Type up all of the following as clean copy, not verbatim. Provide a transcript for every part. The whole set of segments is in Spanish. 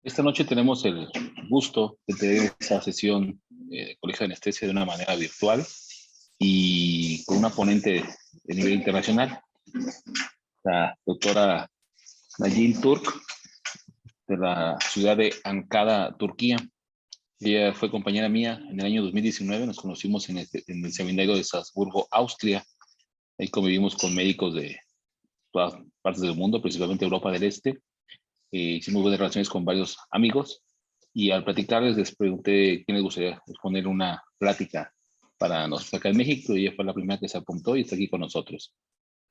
Esta noche tenemos el gusto de tener esta sesión de Colegio de Anestesia de una manera virtual y con una ponente de nivel internacional, la doctora Najin Turk, de la ciudad de Ankara, Turquía. Ella fue compañera mía en el año 2019, nos conocimos en el seminario de Salzburgo, Austria. Ahí convivimos con médicos de todas partes del mundo, principalmente Europa del Este. Hicimos buenas relaciones con varios amigos y al platicarles les pregunté quién les gustaría exponer una plática para nosotros acá en México y ella fue la primera que se apuntó y está aquí con nosotros.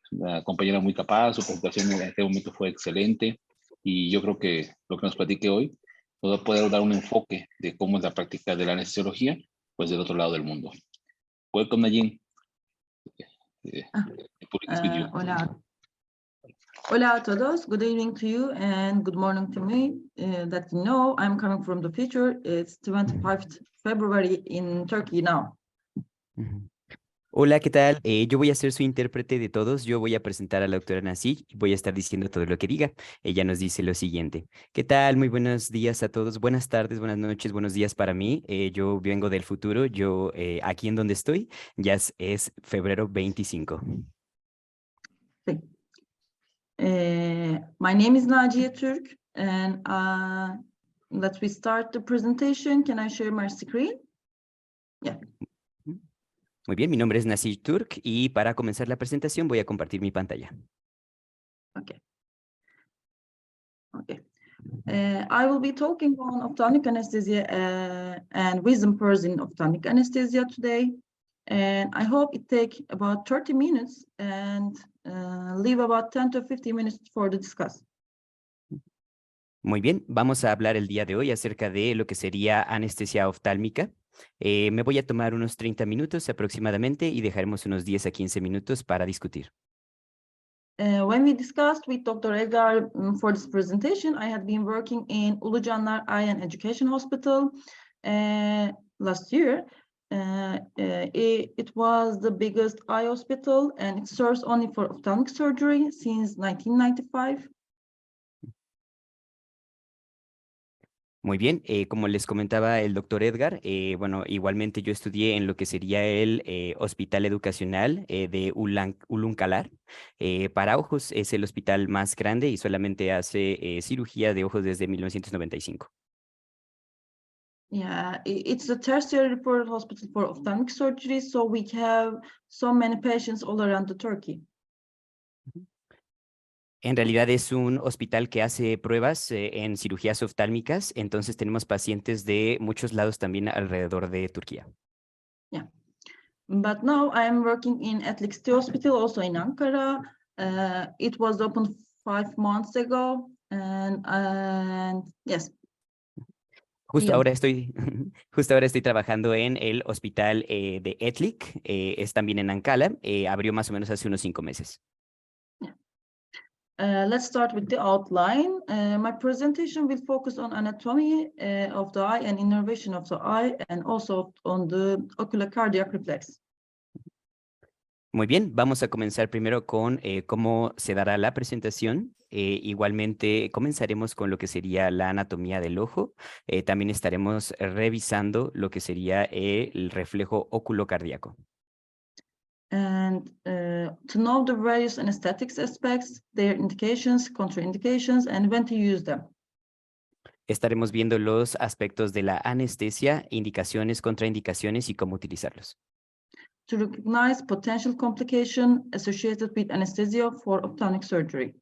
Una compañera muy capaz, su presentación en aquel momento fue excelente y yo creo que lo que nos platique hoy nos va a poder dar un enfoque de cómo es la práctica de la anestesiología pues del otro lado del mundo. Welcome, Najin. Hola. Hola a todos. Good evening to you and good morning to me. That you know, I'm coming from the future. It's 25th February in Turkey now. Hola, ¿qué tal? Yo voy a ser su intérprete de todos. Yo voy a presentar a la doctora Nací y voy a estar diciendo todo lo que diga. Ella nos dice lo siguiente. ¿Qué tal? Muy buenos días a todos. Buenas tardes, buenas noches, buenos días para mí. Yo vengo del futuro. Yo aquí en donde estoy ya es febrero 25. Sí. My name is Naciye Türk and let's start the presentation. Can I share my screen? Yeah. Muy bien, mi nombre es Naciye Türk y para comenzar la presentación voy a compartir mi pantalla. Okay. Okay. I will be talking on ophthalmic anesthesia and wisdom pearls in ophthalmic anesthesia today. And I hope it takes about 30 minutes and leave about 10 to 15 minutes for the discuss. Muy bien, vamos a hablar el día de hoy acerca de lo que sería anestesia oftálmica. Me voy a tomar unos 30 minutos aproximadamente y dejaremos unos 10 a 15 minutos para discutir. When we discussed with Dr. Edgar for this presentation, I had been working in Ulucanlar Eye and Education Hospital last year. It was the biggest eye hospital and it serves only for ophthalmic surgery since 1995. Muy bien, como les comentaba el doctor Edgar, bueno, igualmente yo estudié en lo que sería el Hospital Educacional de Ulucanlar. Para ojos es el hospital más grande y solamente hace cirugía de ojos desde 1995. Yeah, it's a tertiary referral hospital for ophthalmic surgery, so we have so many patients all around the Turkey. En realidad es un hospital que hace pruebas en cirugías oftálmicas, entonces tenemos pacientes de muchos lados también alrededor de Turquía. Yeah, but now I'm working in Etlik City Hospital, also in Ankara. It was opened 5 months ago, and yes. Justo ahora estoy trabajando en el hospital de Etlik, es también en Ankara, abrió más o menos hace unos 5 meses. Let's start with the outline. My presentation will focus on anatomy of the eye and innervation of the eye and also on the ocular cardiac reflex. Muy bien, vamos a comenzar primero con cómo se dará la presentación. Igualmente comenzaremos con lo que sería la anatomía del ojo. También estaremos revisando lo que sería el reflejo oculocardíaco. And to know the various anesthetics aspects, their indications, contraindications, and when to use them. Estaremos viendo los aspectos de la anestesia, indicaciones, contraindicaciones y cómo utilizarlos. To recognize potential complication associated with anesthesia for ophthalmic surgery.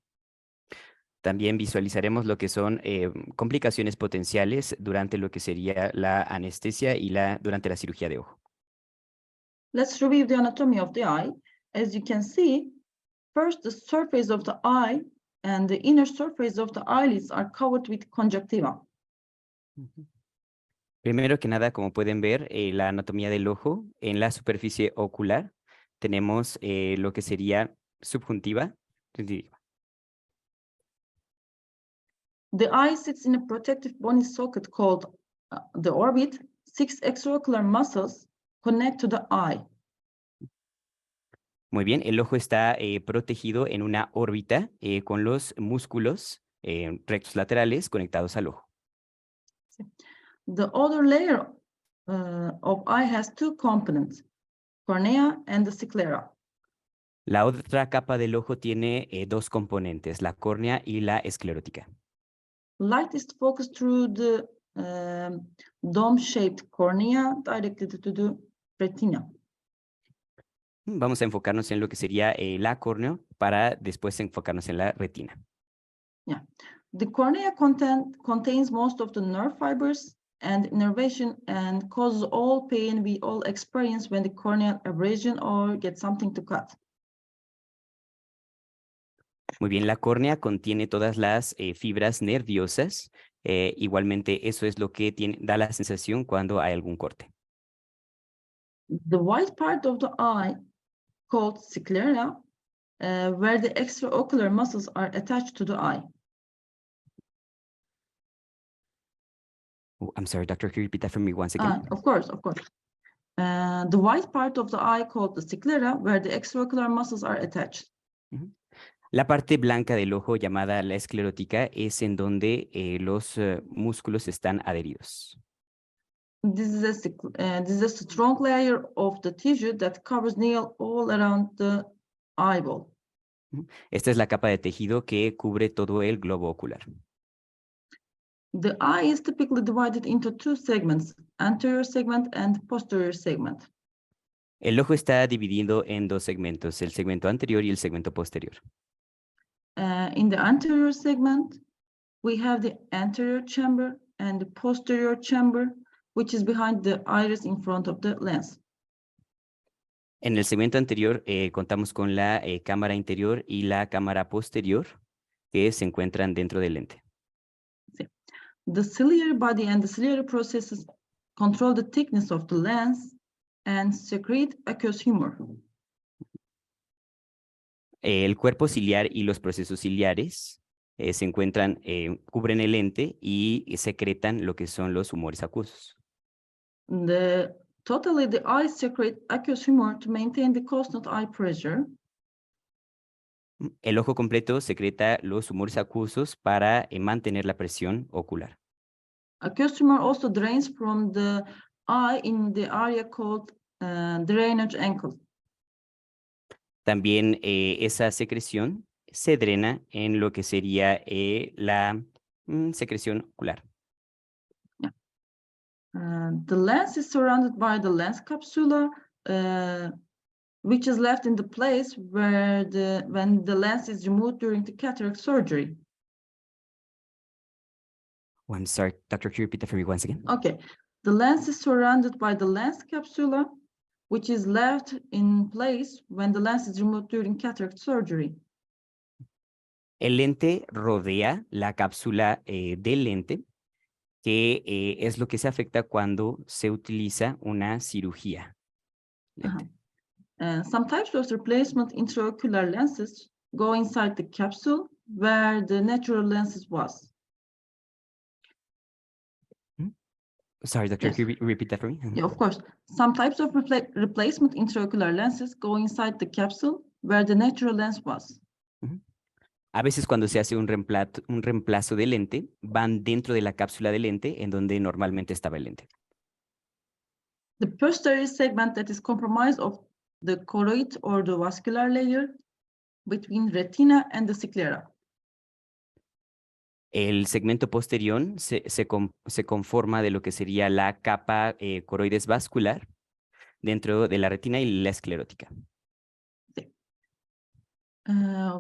También visualizaremos lo que son complicaciones potenciales durante lo que sería la anestesia y durante la cirugía de ojo. Let's review the anatomy of the eye. As you can see, first the surface of the eye and the inner surface of the eyelids are covered with conjunctiva. Primero que nada, como pueden ver, la anatomía del ojo, en la superficie ocular tenemos lo que sería subjuntiva. The eye sits in a protective bony socket called the orbit. 6 extraocular muscles connect to the eye. Muy bien, el ojo está protegido en una órbita con los músculos rectos laterales conectados al ojo. The other layer of eye has two components, cornea and the sclera. La otra capa del ojo tiene dos componentes, la córnea y la esclerótica. Light is focused through the dome-shaped cornea directly to the retina. Vamos a enfocarnos en lo que sería la córnea para después enfocarnos en la retina. Yeah, the cornea contains most of the nerve fibers and innervation and causes all pain we all experience when the corneal abrasion or get something to cut. Muy bien, la córnea contiene todas las fibras nerviosas. Igualmente, eso es lo que da la sensación cuando hay algún corte. The white part of the eye, called sclera, where the extraocular muscles are attached to the eye. Oh, I'm sorry, doctor, can you repeat that for me once again? Of course. The white part of the eye called the sclera, where the extraocular muscles are attached. La parte blanca del ojo, llamada la esclerótica, es en donde los músculos están adheridos. This is a strong layer of the tissue that covers nearly all around the eyeball. Esta es la capa de tejido que cubre todo el globo ocular. The eye is typically divided into two segments, anterior segment and posterior segment. El ojo está dividido en dos segmentos, el segmento anterior y el segmento posterior. In the anterior segment, we have the anterior chamber and the posterior chamber, which is behind the iris in front of the lens. En el segmento anterior contamos con la cámara interior y la cámara posterior que se encuentran dentro del lente. The ciliary body and the ciliary processes control the thickness of the lens and secrete aqueous humor. El cuerpo ciliar y los procesos ciliares se encuentran, cubren el lente y secretan lo que son los humores acuosos. Totally, the eyes secrete aqueous humor to maintain the constant eye pressure. El ojo completo secreta los humores acuosos para mantener la presión ocular. Aqueous humor also drains from the eye in the area called drainage angle. También esa secreción se drena en lo que sería la secreción ocular. Yeah. The lens is surrounded by the lens capsula, which is left in the place where when the lens is removed during the cataract surgery. Oh, I'm sorry, doctor, can you repeat that for me once again? Okay, the lens is surrounded by the lens capsula, which is left in place when the lens is removed during cataract surgery. El lente rodea la cápsula del lente, que es lo que se afecta cuando se utiliza una cirugía. Some types of replacement intraocular lenses go inside the capsule where the natural lenses was. Sorry, doctor, Yes. can you repeat that for me? Yeah, of course. Some types of replacement intraocular lenses go inside the capsule where the natural lens was. A veces cuando se hace un reemplazo de lente, van dentro de la cápsula de lente en donde normalmente estaba el lente. The posterior segment that is comprised of the choroid or the vascular layer between retina and the sclera. El segmento posterior se conforma de lo que sería la capa coroides vascular dentro de la retina y la esclerótica.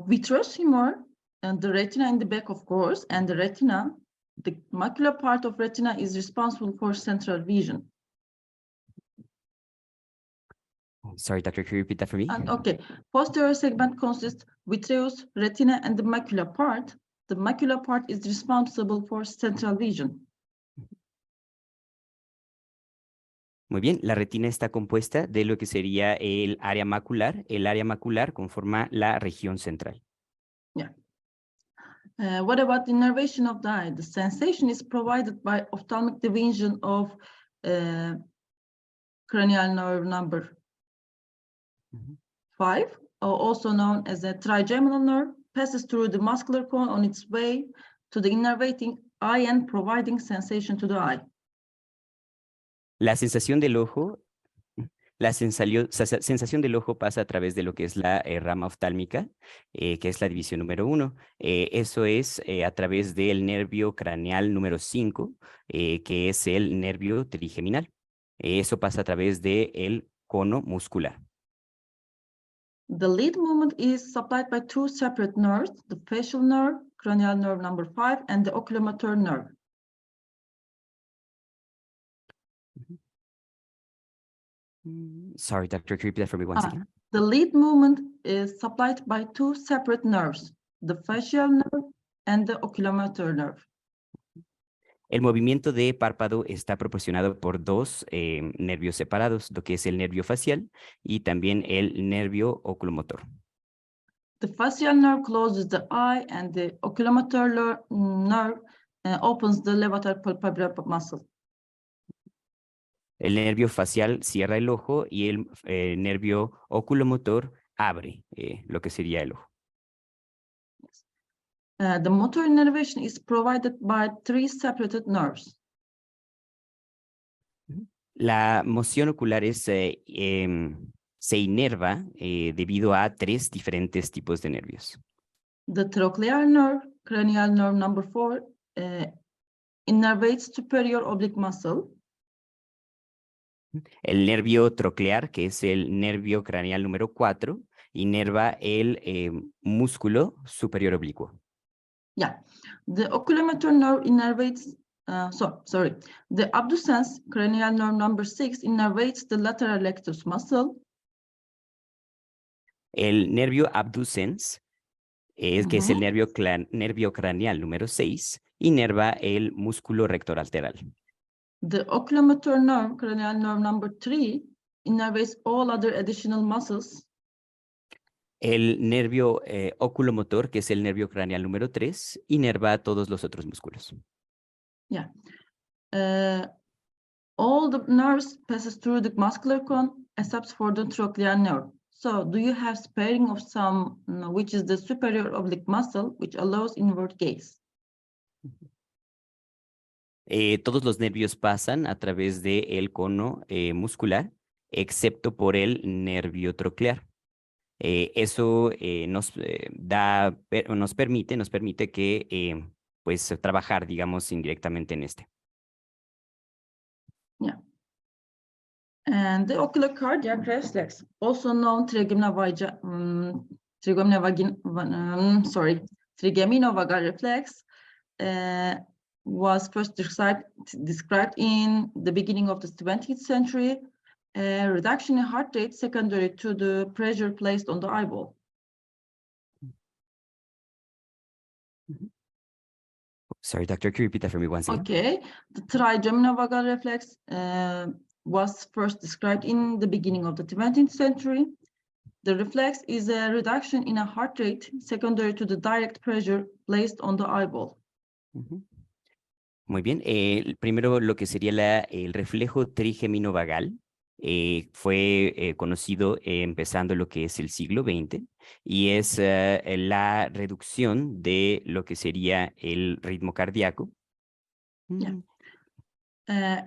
Vitreous humor and the retina in the back, of course, and the retina, the macular part of retina is responsible for central vision. Sorry, doctor, can you repeat that for me? Okay, posterior segment consists vitreous, retina, and the macular part. The macular part is responsible for central vision. Muy bien, la retina está compuesta de lo que sería el área macular. El área macular conforma la región central. Yeah. What about the innervation of the eye? The sensation is provided by ophthalmic division of cranial nerve number 5, or also known as a trigeminal nerve, passes through the muscular cone on its way to the innervating eye and providing sensation to the eye. La sensación del ojo, sensación del ojo pasa a través de lo que es la rama oftálmica, que es la división número 1. Eso es a través del nervio craneal número 5, que es el nervio trigeminal. Eso pasa a través del cono muscular. The lead movement is supplied by two separate nerves, the facial nerve, cranial nerve number 5, and the oculomotor nerve. Sorry, Doctor, can you repeat that for me once again? The lead movement is supplied by two separate nerves, the facial nerve and the oculomotor nerve. El movimiento de párpado está proporcionado por dos nervios separados, lo que es el nervio facial y también el nervio oculomotor. The facial nerve closes the eye and the oculomotor nerve opens the levator palpebral muscle. El nervio facial cierra el ojo y el nervio oculomotor abre lo que sería el ojo. The motor innervation is provided by three separated nerves. La moción ocular se inerva debido a tres diferentes tipos de nervios. The trochlear nerve, cranial nerve number 4, innervates superior oblique muscle. El nervio troclear, que es el nervio craneal número 4, inerva el músculo superior oblicuo. Yeah, the oculomotor nerve innervates, the abducens, cranial nerve number 6, innervates the lateral rectus muscle. El nervio abducens, que es el nervio craneal número 6, inerva el músculo rector lateral. The oculomotor nerve, cranial nerve number 3, innervates all other additional muscles. El nervio oculomotor, que es el nervio craneal número 3, inerva todos los otros músculos. Yeah. All the nerves passes through the muscular cone except for the trochlear nerve. So do you have sparing of some, which is the superior oblique muscle, which allows inward gaze? Todos los nervios pasan a través del cono muscular, excepto por el nervio troclear. Eso nos permite que pues trabajar, digamos, indirectamente en este. Yeah. And the oculocardiac reflex, also known trigeminovagal reflex, was first described in the beginning of the 20th century. Reduction in heart rate secondary to the pressure placed on the eyeball. Sorry, doctor, can you repeat that for me once again? Okay, the trigeminovagal reflex was first described in the beginning of the 20th century. The reflex is a reduction in a heart rate secondary to the direct pressure placed on the eyeball. Muy bien, primero lo que sería el reflejo trigeminovagal. Fue conocido empezando lo que es el siglo XX y es la reducción de lo que sería el ritmo cardíaco. Yeah.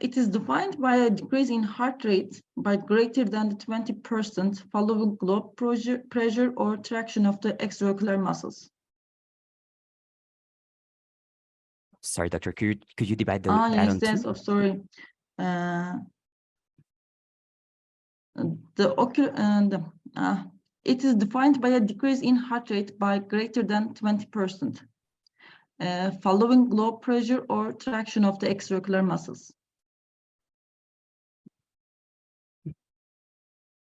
It is defined by a decrease in heart rate by greater than 20% following low pressure or traction of the extraocular muscles. Sorry, doctor, could you divide that on two? Yes, sorry. It is defined by a decrease in heart rate by greater than 20%, following low pressure or traction of the extraocular muscles.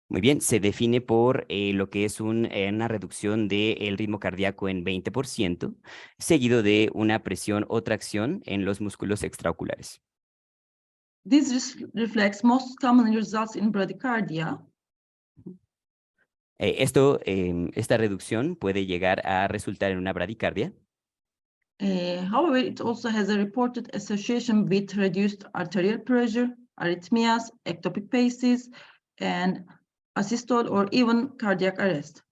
Muy bien, se define por lo que es una reducción del ritmo cardíaco en 20%, seguido de una presión o tracción en los músculos extraoculares. This reflex most commonly results in bradycardia. Esta reducción puede llegar a resultar en una bradicardia. However, it also has a reported association with reduced arterial pressure, arrhythmias, ectopic paces, and asystole or even cardiac arrest.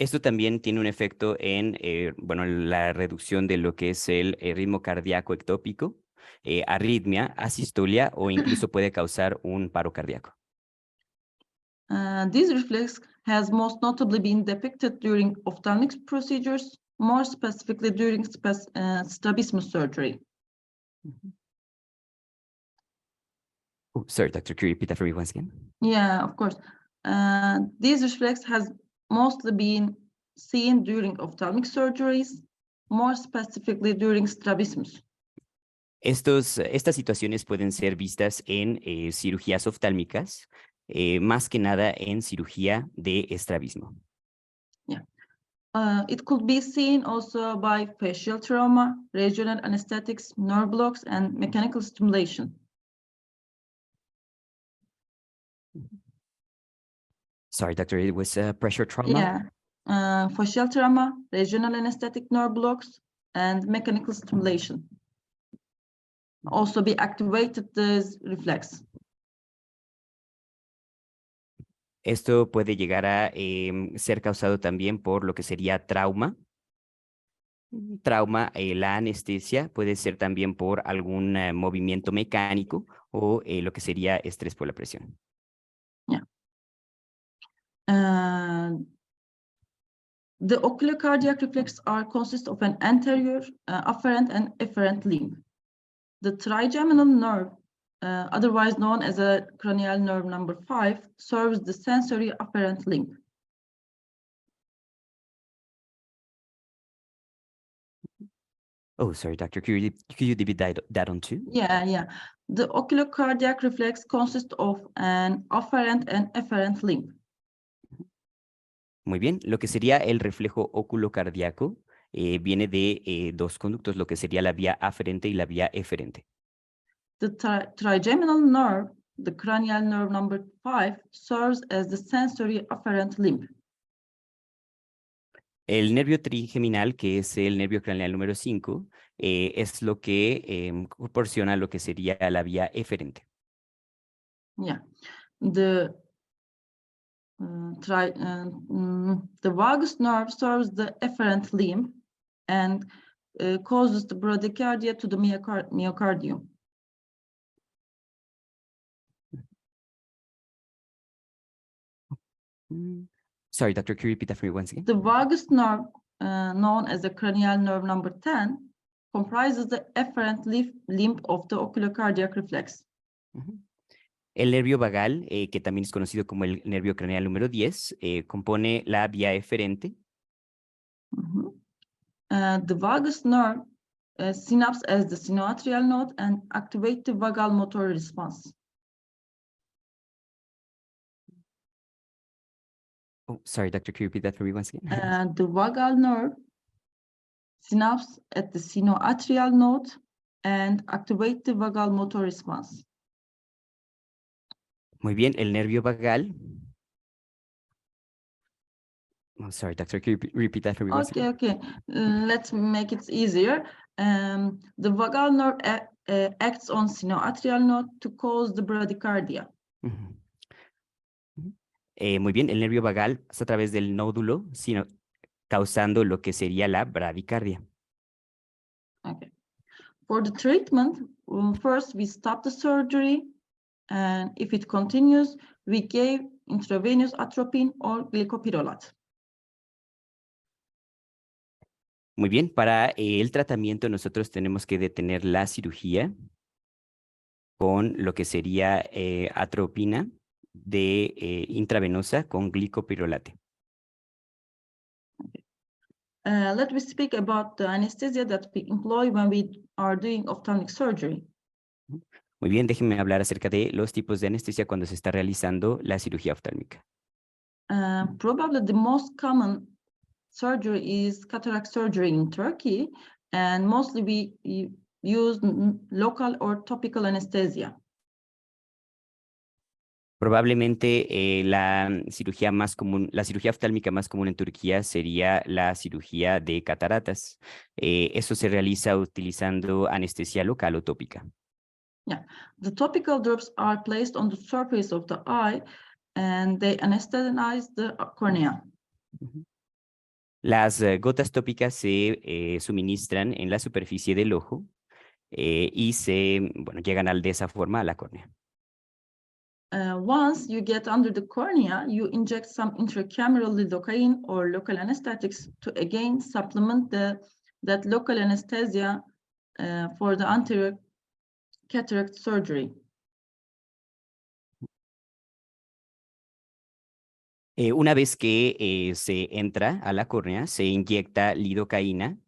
Esto también tiene un efecto en, bueno, la reducción de lo que es el ritmo cardíaco ectópico, arritmia, asistolia o incluso puede causar un paro cardíaco. This reflex has most notably been depicted during ophthalmic procedures, more specifically during strabismus surgery. Oh, sorry, Dr. Curie, repeat that for me once again. Yeah, of course. This reflex has mostly been seen during ophthalmic surgeries, more specifically during strabismus. Estas situaciones pueden ser vistas en cirugías oftálmicas, más que nada en cirugía de estrabismo. It could be seen also by facial trauma, regional anesthetics, nerve blocks, and mechanical stimulation. Sorry, doctor, it was pressure trauma? Yeah, facial trauma, regional anesthetic nerve blocks, and mechanical stimulation. Also be activated this reflex. Esto puede llegar a ser causado también por lo que sería trauma. Trauma, la anestesia puede ser también por algún movimiento mecánico o lo que sería estrés por la presión. Yeah. The oculocardiac reflex consist of an anterior, afferent, and efferent limb. The trigeminal nerve, otherwise known as a cranial nerve number 5, serves the sensory afferent limb. Oh, sorry, Dr. Curie, could you divide that on two? Yeah. The oculocardiac reflex consists of an afferent and efferent limb. Muy bien, lo que sería el reflejo oculocardíaco viene de dos conductos, lo que sería la vía aferente y la vía eferente. The trigeminal nerve, the cranial nerve number 5, serves as the sensory afferent limb. El nervio trigeminal, que es el nervio craneal número 5, es lo que proporciona lo que sería la vía eferente. Yeah, the vagus nerve serves the efferent limb and causes the bradycardia to the myocardium. Sorry, Dr. Curie, repeat that for me once again. The vagus nerve, known as the cranial nerve number 10, comprises the efferent limb of the oculocardiac reflex. El nervio vagal, que también es conocido como el nervio craneal número 10, compone la vía eferente. The vagus nerve synapse as the sinoatrial node and activate the vagal motor response. Oh, sorry, Dr. Curie, repeat that for me once again. The vagal nerve synapse at the sinoatrial node and activate the vagal motor response. Muy bien, el nervio vagal. Oh, sorry, Dr. Curie, repeat that for me once again. Okay. Let's make it easier. The vagal nerve acts on sinoatrial node to cause the bradycardia. Muy bien, el nervio vagal pasa a través del nódulo, causando lo que sería la bradicardia. Okay. For the treatment, first we stop the surgery, and if it continues, we give intravenous atropine or glycopyrrolate. Muy bien, para el tratamiento nosotros tenemos que detener la cirugía con lo que sería atropina de intravenosa con glicopirrolate. Let me speak about the anesthesia that we employ when we are doing ophthalmic surgery. Muy bien, déjenme hablar acerca de los tipos de anestesia cuando se está realizando la cirugía oftálmica. Probably the most common surgery is cataract surgery in Turkey, and mostly we use local or topical anesthesia. Probablemente la cirugía oftálmica más común en Turquía sería la cirugía de cataratas. Eso se realiza utilizando anestesia local o tópica. Yeah, the topical drops are placed on the surface of the eye and they anesthetize the cornea. Las gotas tópicas se suministran en la superficie del ojo y bueno, llegan de esa forma a la córnea. Once you get under the cornea, you inject some intracameral lidocaine or local anesthetics to again supplement that local anesthesia for the anterior cataract surgery. Una vez que se entra a la córnea, se inyecta lidocaína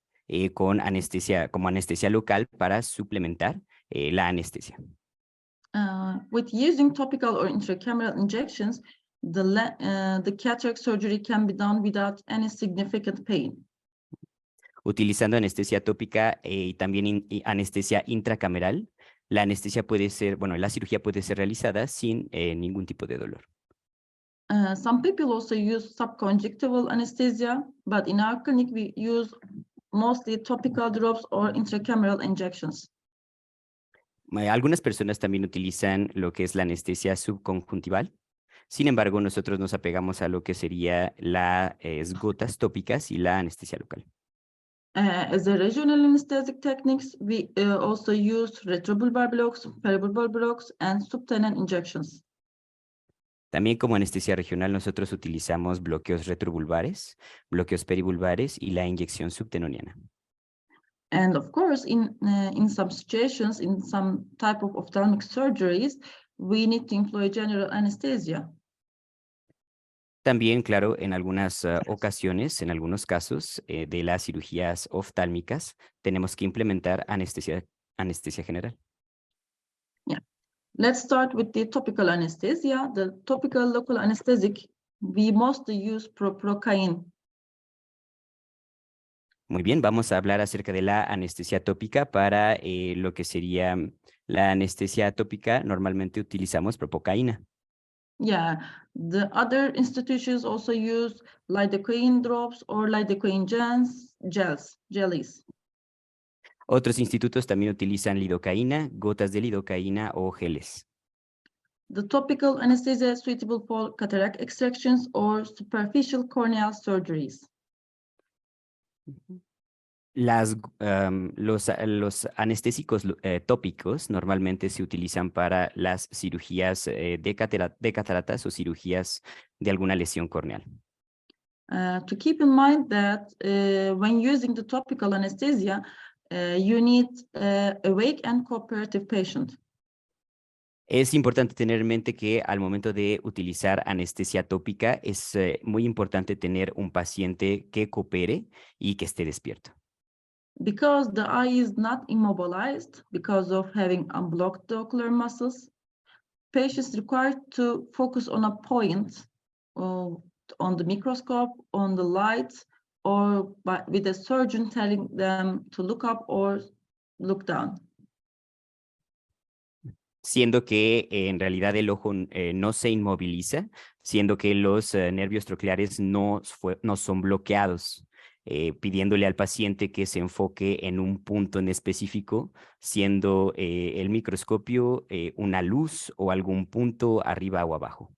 con anestesia, como anestesia local para suplementar la anestesia. With using topical or intracameral injections, the cataract surgery can be done without any significant pain. Utilizando anestesia tópica y también anestesia intracameral, la anestesia puede ser, bueno, la cirugía puede ser realizada sin ningún tipo de dolor. Some people also use subconjunctival anesthesia, but in our clinic we use mostly topical drops or intracameral injections. Algunas personas también utilizan lo que es la anestesia subconjuntival. Sin embargo, nosotros nos apegamos a lo que sería las gotas tópicas y la anestesia local. As a regional anesthetic techniques, we also use retrobulbar blocks, peribulbar blocks, and subtenon injections. También como anestesia regional nosotros utilizamos bloqueos retrobulbares, bloqueos peribulbares y la inyección subtenoniana. And of course, in some situations, in some type of ophthalmic surgeries, we need to employ general anesthesia. También, claro, en algunas ocasiones, en algunos casos de las cirugías oftálmicas, tenemos que implementar anestesia general. Yeah. Let's start with the topical anesthesia. The topical local anesthetic, we mostly use proprocaine. Muy bien, vamos a hablar acerca de la anestesia tópica. Para lo que sería la anestesia tópica, normalmente utilizamos propocaína. Yeah, the other institutions also use lidocaine drops or lidocaine jellies. Otros institutos también utilizan lidocaína, gotas de lidocaína o geles. The topical anesthesia is suitable for cataract extractions or superficial corneal surgeries. Los anestésicos tópicos normalmente se utilizan para las cirugías de cataratas o cirugías de alguna lesión corneal. To keep in mind that when using the topical anesthesia, you need awake and cooperative patient. Es importante tener en mente que al momento de utilizar anestesia tópica es muy importante tener un paciente que coopere y que esté despierto. Because the eye is not immobilized because of having unblocked the ocular muscles, patients required to focus on a point on the microscope, on the lights, or with a surgeon telling them to look up or look down. Siendo que en realidad el ojo no se inmoviliza, siendo que los nervios trocleares no son bloqueados, pidiéndole al paciente que se enfoque en un punto en específico, siendo el microscopio una luz o algún punto arriba o abajo.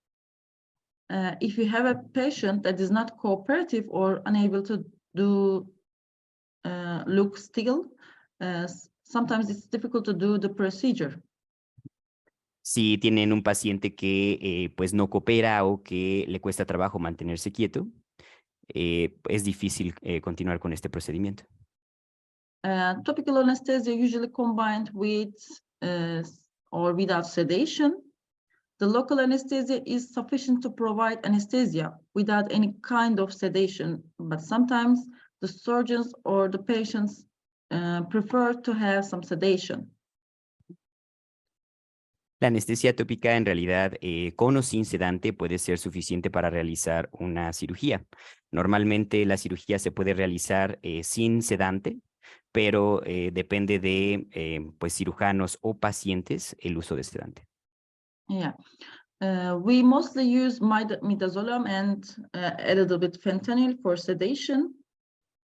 If you have a patient that is not cooperative or unable to do look still, sometimes it's difficult to do the procedure. Si tienen un paciente que pues no coopera o que le cuesta trabajo mantenerse quieto, es difícil continuar con este procedimiento. Topical anesthesia usually combined with or without sedation. The local anesthesia is sufficient to provide anesthesia without any kind of sedation, but sometimes the surgeons or the patients prefer to have some sedation. La anestesia tópica en realidad con o sin sedante puede ser suficiente para realizar una cirugía. Normalmente la cirugía se puede realizar sin sedante, pero depende de pues cirujanos o pacientes el uso de sedante. Yeah, we mostly use midazolam and a little bit fentanyl for sedation,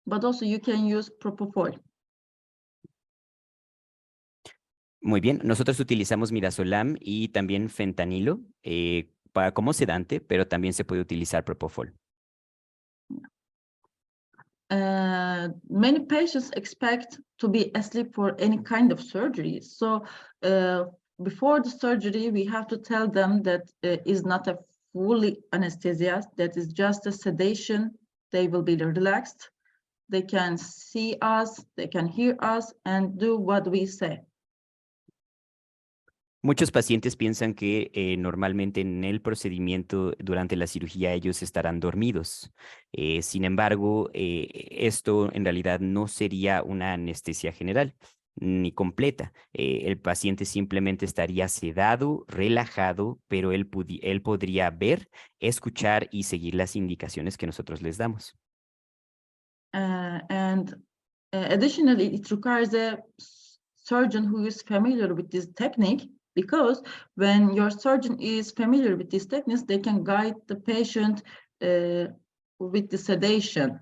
but also you can use propofol. Muy bien, nosotros utilizamos midazolam y también fentanilo como sedante, pero también se puede utilizar propofol. Many patients expect to be asleep for any kind of surgery. So before the surgery, we have to tell them that is not a fully anesthesia, that is just a sedation. They will be relaxed. They can see us, they can hear us, and do what we say. Muchos pacientes piensan que normalmente en el procedimiento durante la cirugía ellos estarán dormidos. Sin embargo, esto en realidad no sería una anestesia general ni completa. El paciente simplemente estaría sedado, relajado, pero él podría ver, escuchar y seguir las indicaciones que nosotros les damos. Additionally, it requires a surgeon who is familiar with this technique, because when your surgeon is familiar with these techniques, they can guide the patient with the sedation.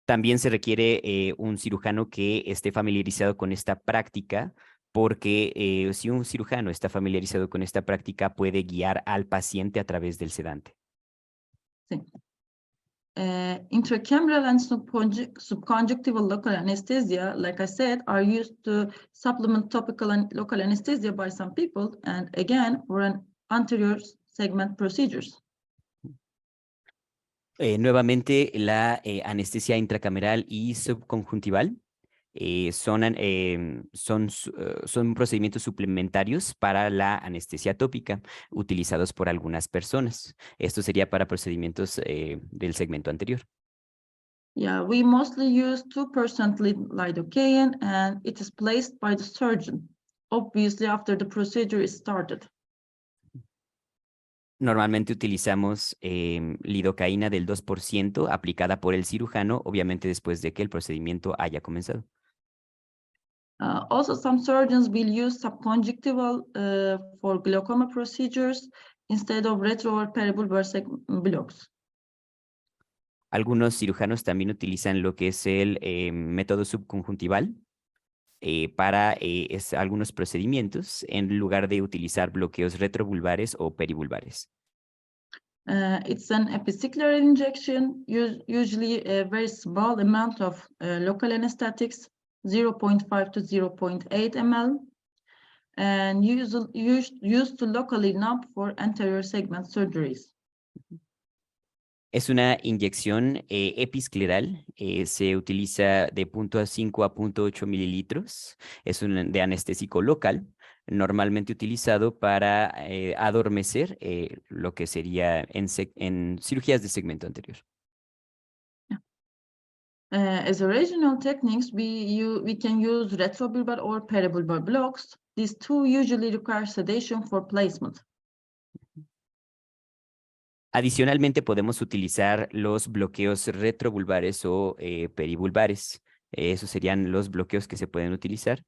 También se requiere un cirujano que esté familiarizado con esta práctica, porque si un cirujano está familiarizado con esta práctica, puede guiar al paciente a través del sedante. Sí. Intracameral and subconjunctival local anesthesia, like I said, are used to supplement topical and local anesthesia by some people, and again, for an anterior segment procedures. Nuevamente, la anestesia intracameral y subconjuntival son procedimientos suplementarios para la anestesia tópica utilizados por algunas personas. Esto sería para procedimientos del segmento anterior. Yeah, we mostly use 2% lidocaine, and it is placed by the surgeon, obviously after the procedure is started. Normalmente utilizamos lidocaína del 2% aplicada por el cirujano, obviamente después de que el procedimiento haya comenzado. Also, some surgeons will use subconjunctival for glaucoma procedures instead of retro or peribulbar blocks. Algunos cirujanos también utilizan lo que es el método subconjuntival para algunos procedimientos en lugar de utilizar bloqueos retrovulvares o perivulvares. It's an episcleral injection, usually a very small amount of local anesthetics, 0.5 to 0.8 ml, and used to locally numb for anterior segment surgeries. Es una inyección episcleral, se utiliza de 0.5 a 0.8 mililitros, es de anestésico local, normalmente utilizado para adormecer lo que sería en cirugías de segmento anterior. As original techniques, we can use retrobulbar or peribulbar blocks. These two usually require sedation for placement. Adicionalmente, podemos utilizar los bloqueos retrovulvares o perivulvares. Esos serían los bloqueos que se pueden utilizar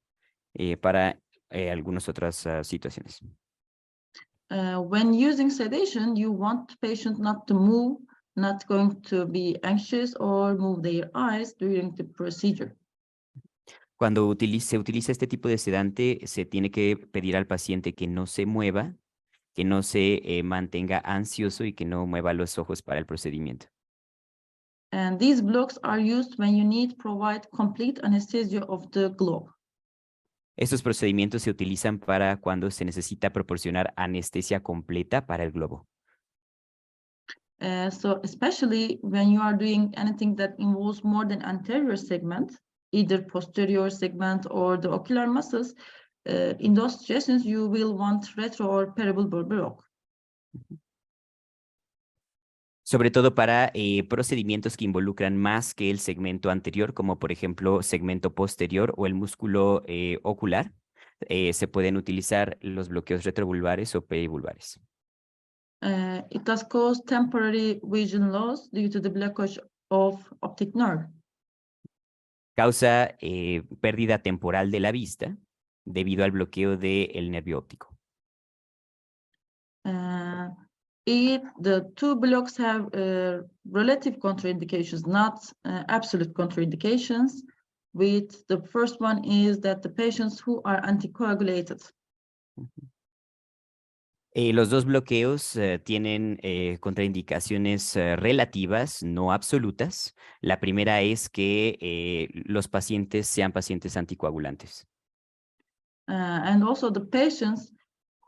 para algunas otras situaciones. When using sedation, you want the patient not to move, not going to be anxious or move their eyes during the procedure. Cuando se utiliza este tipo de sedante, se tiene que pedir al paciente que no se mueva, que no se mantenga ansioso y que no mueva los ojos para el procedimiento. And these blocks are used when you need to provide complete anesthesia of the globe. Estos procedimientos se utilizan para cuando se necesita proporcionar anestesia completa para el globo. So especially when you are doing anything that involves more than anterior segment, either posterior segment or the ocular muscles, in those situations you will want retro or peribulbar block. Sobre todo para procedimientos que involucran más que el segmento anterior, como por ejemplo segmento posterior o el músculo ocular, se pueden utilizar los bloqueos retrovulvares o perivulvares. It does cause temporary vision loss due to the blockage of optic nerve. Causa pérdida temporal de la vista debido al bloqueo del nervio óptico. If the two blocks have relative contraindications, not absolute contraindications, with the first one is that the patients who are anticoagulated. Los dos bloqueos tienen contraindicaciones relativas, no absolutas. La primera es que los pacientes sean pacientes anticoagulantes. And also the patients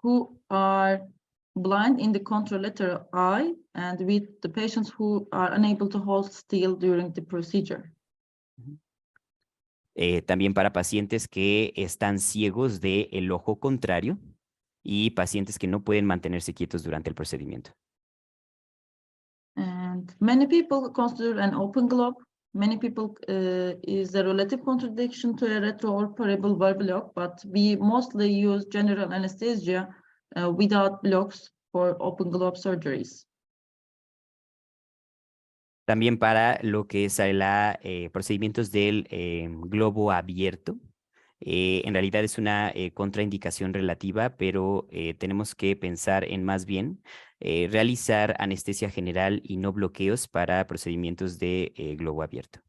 who are blind in the contralateral eye and with the patients who are unable to hold still during the procedure. También para pacientes que están ciegos del ojo contrario y pacientes que no pueden mantenerse quietos durante el procedimiento. And many people consider an open globe. Many people is a relative contradiction to a retro or peripheral valve block, but we mostly use general anesthesia without blocks for open globe surgeries. También para lo que es procedimientos del globo abierto. En realidad es una contraindicación relativa, pero tenemos que pensar en más bien realizar anestesia general y no bloqueos para procedimientos de globo abierto.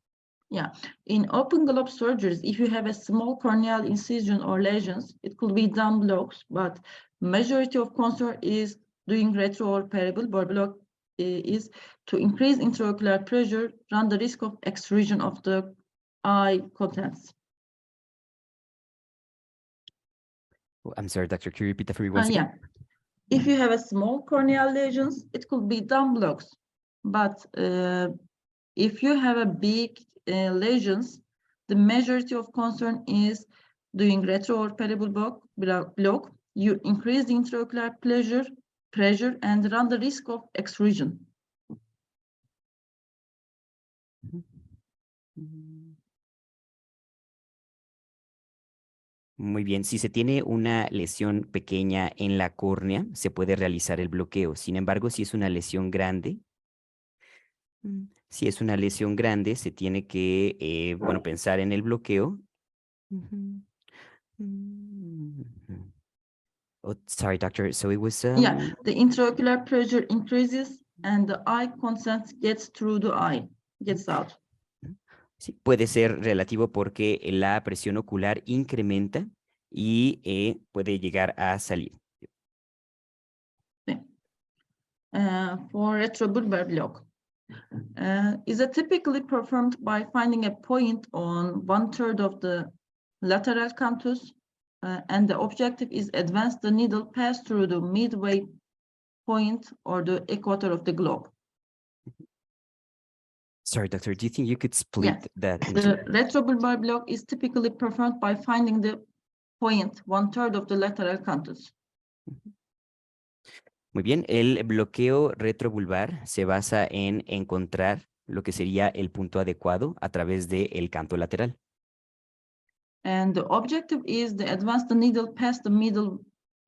Yeah, in open globe surgeries, if you have a small corneal incision or lesions, it could be done blocks, but majority of concern is doing retro or peripheral block is to increase intraocular pressure, run the risk of extrusion of the eye contents. Oh, I'm sorry, Doctor, can you repeat that for me once again? Yeah, if you have a small corneal lesions, it could be done blocks, but if you have a big lesions, the majority of concern is doing retro or peripheral block. You increase the intraocular pressure and run the risk of extrusion. Muy bien, si se tiene una lesión pequeña en la córnea, se puede realizar el bloqueo. Sin embargo, si es una lesión grande, se tiene que, bueno, pensar en el bloqueo. Oh, sorry, doctor. So it was. Yeah, the intraocular pressure increases and the eye consent gets through the eye, gets out. Sí, puede ser relativo porque la presión ocular incrementa y puede llegar a salir. For retrobulbar block. Is typically performed by finding a point on 1/3 of the lateral canthus, and the objective is advance the needle pass through the midway point or the equator of the globe. Sorry, doctor, do you think you could split that into? The retrobulbar block is typically performed by finding the point 1/3 of the lateral canthus. Muy bien, el bloqueo retrovulvar se basa en encontrar lo que sería el punto adecuado a través del canto lateral. And the objective is to advance the needle past the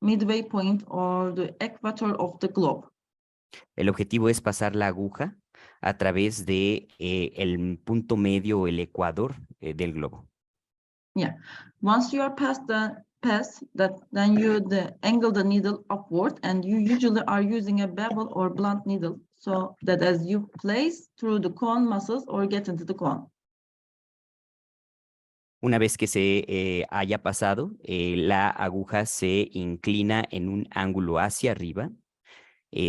midway point or the equator of the globe. El objetivo es pasar la aguja a través de el punto medio o el ecuador del globo. Yeah, once you are past that, then you angle the needle upward, and you usually are using a bevel or blunt needle, so that as you place through the cone muscles or get into the cone. Una vez que se haya pasado, la aguja se inclina en un ángulo hacia arriba.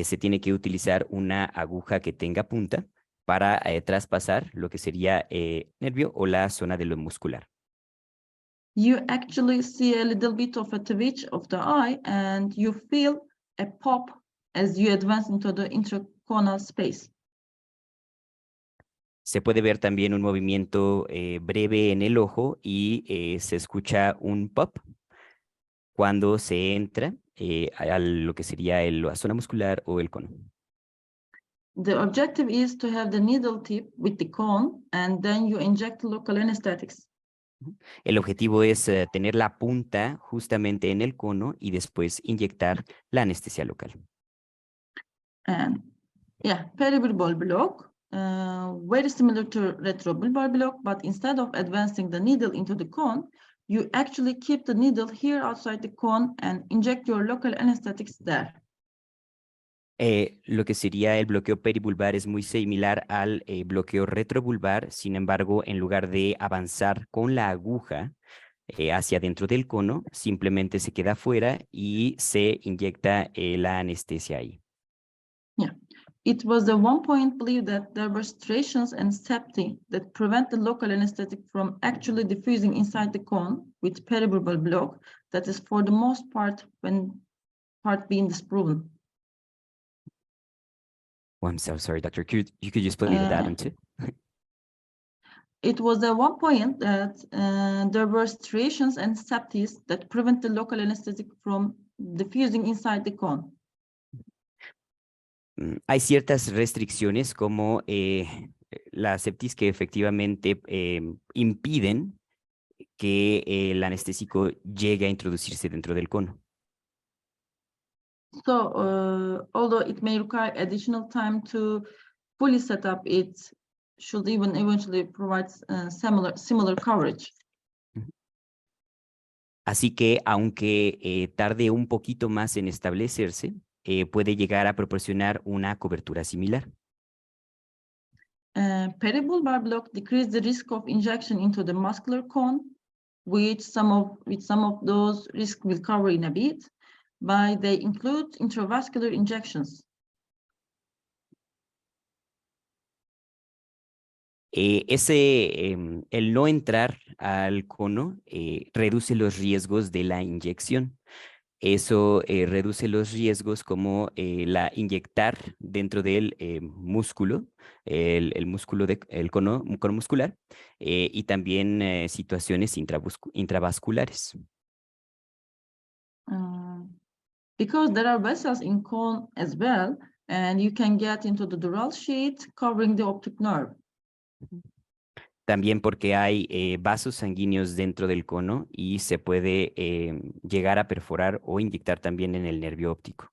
Se tiene que utilizar una aguja que tenga punta para traspasar lo que sería nervio o la zona de lo muscular. You actually see a little bit of a twitch of the eye, and you feel a pop as you advance into the intraconal space. Se puede ver también un movimiento breve en el ojo y se escucha un pop cuando se entra a lo que sería la zona muscular o el cono. The objective is to have the needle tip with the cone, and then you inject local anesthetics. El objetivo es tener la punta justamente en el cono y después inyectar la anestesia local. And yeah, peribulbar block, very similar to retrobulbar block, but instead of advancing the needle into the cone, you actually keep the needle here outside the cone and inject your local anesthetics there. Lo que sería el bloqueo peribulbar es muy similar al bloqueo retrovulvar, sin embargo, en lugar de avanzar con la aguja hacia dentro del cono, simplemente se queda fuera y se inyecta la anestesia ahí. Yeah. It was the 1 point believed that there were striations and septi that prevent the local anesthetic from actually diffusing inside the cone with peribulbar block. That is for the most part when part being disproven. Oh, I'm so sorry, doctor. You could just play that one too. It was the 1 point that there were striations and septies that prevent the local anesthetic from diffusing inside the cone. Hay ciertas restricciones como la septis que efectivamente impiden que el anestésico llegue a introducirse dentro del cono. So, although it may require additional time to fully set up, it should even eventually provide similar coverage. Así que aunque tarde un poquito más en establecerse, puede llegar a proporcionar una cobertura similar. Peribulbar block decrease the risk of injection into the muscular cone, which some of those risks will cover in a bit, but they include intravascular injections. El no entrar al cono reduce los riesgos de la inyección. Eso reduce los riesgos como la inyectar dentro del músculo, el músculo del cono muscular, y también situaciones intravasculares. Because there are vessels in cone as well, and you can get into the dural sheet covering the optic nerve. También porque hay vasos sanguíneos dentro del cono y se puede llegar a perforar o inyectar también en el nervio óptico.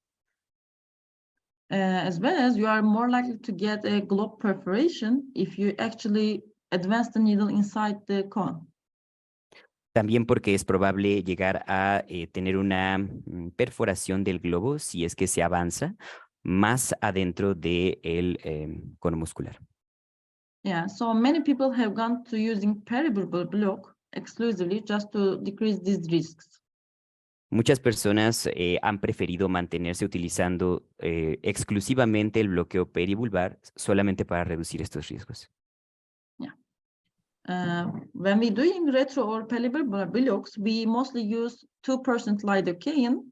As well as you are more likely to get a globe perforation if you actually advance the needle inside the cone. También porque es probable llegar a tener una perforación del globo si es que se avanza más adentro del cono muscular. Yeah, so many people have gone to using peribulbar block exclusively just to decrease these risks. Muchas personas han preferido mantenerse utilizando exclusivamente el bloqueo peribulbar solamente para reducir estos riesgos. When we doing retro or peribulbar blocks, we mostly use 2% lidocaine,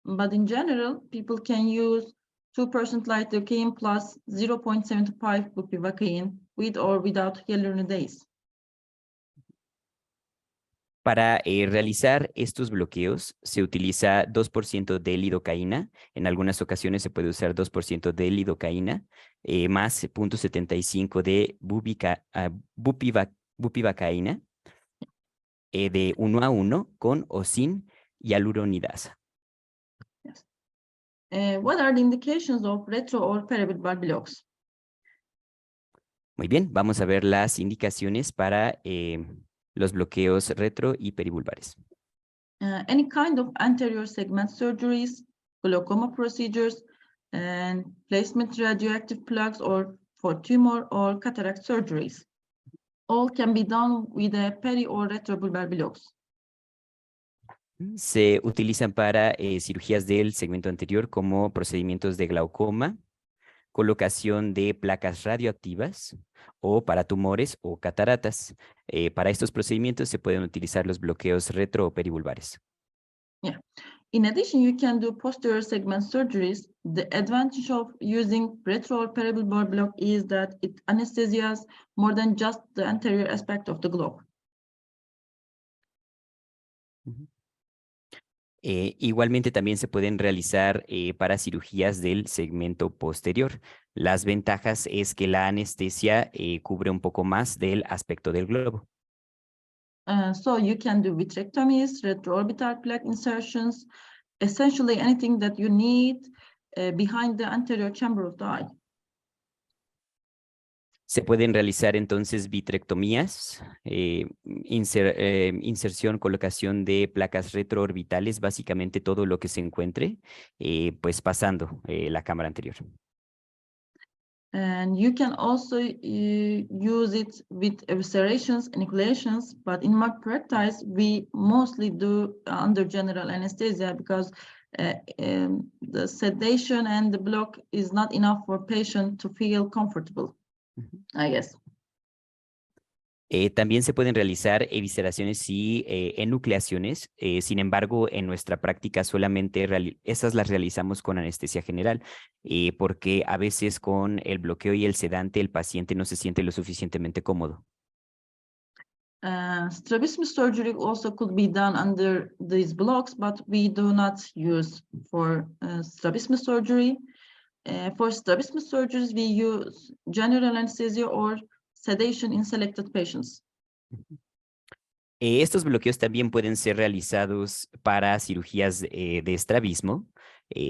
but in general, people can use 2% lidocaine plus 0.75 bupivacaine with or without hyaluronidase. Para realizar estos bloqueos se utiliza 2% de lidocaína. En algunas ocasiones se puede usar 2% de lidocaína más 0.75 de bupivacaína de 1:1 con o sin hialuronidasa. Yes. What are the indications of retro or peribulbar blocks? Muy bien, vamos a ver las indicaciones para los bloqueos retro y peribulbares. Any kind of anterior segment surgeries, glaucoma procedures, and placement radioactive plugs or for tumor or cataract surgeries. All can be done with a peri or retrobulbar blocks. Se utilizan para cirugías del segmento anterior como procedimientos de glaucoma, colocación de placas radioactivas o para tumores o cataratas. Para estos procedimientos se pueden utilizar los bloqueos retro o peribulbares. Yeah. In addition, you can do posterior segment surgeries. The advantage of using retro or peribulbar block is that it anesthesias more than just the anterior aspect of the globe. Igualmente también se pueden realizar para cirugías del segmento posterior. Las ventajas es que la anestesia cubre un poco más del aspecto del globo. So you can do vitrectomies, retroorbital plaque insertions, essentially anything that you need behind the anterior chamber of the eye. Se pueden realizar entonces vitrectomías, inserción, colocación de placas retroorbitales, básicamente todo lo que se encuentre, pues pasando la cámara anterior. And you can also use it with eviscerations and enucleations, but in my practice, we mostly do under general anesthesia because the sedation and the block is not enough for patient to feel comfortable, I guess. También se pueden realizar evisceraciones y enucleaciones. Sin embargo, en nuestra práctica solamente esas las realizamos con anestesia general, porque a veces con el bloqueo y el sedante el paciente no se siente lo suficientemente cómodo. Strabismus surgery also could be done under these blocks, but we do not use for strabismus surgery. For strabismus surgeries, we use general anesthesia or sedation in selected patients. Estos bloqueos también pueden ser realizados para cirugías de estrabismo.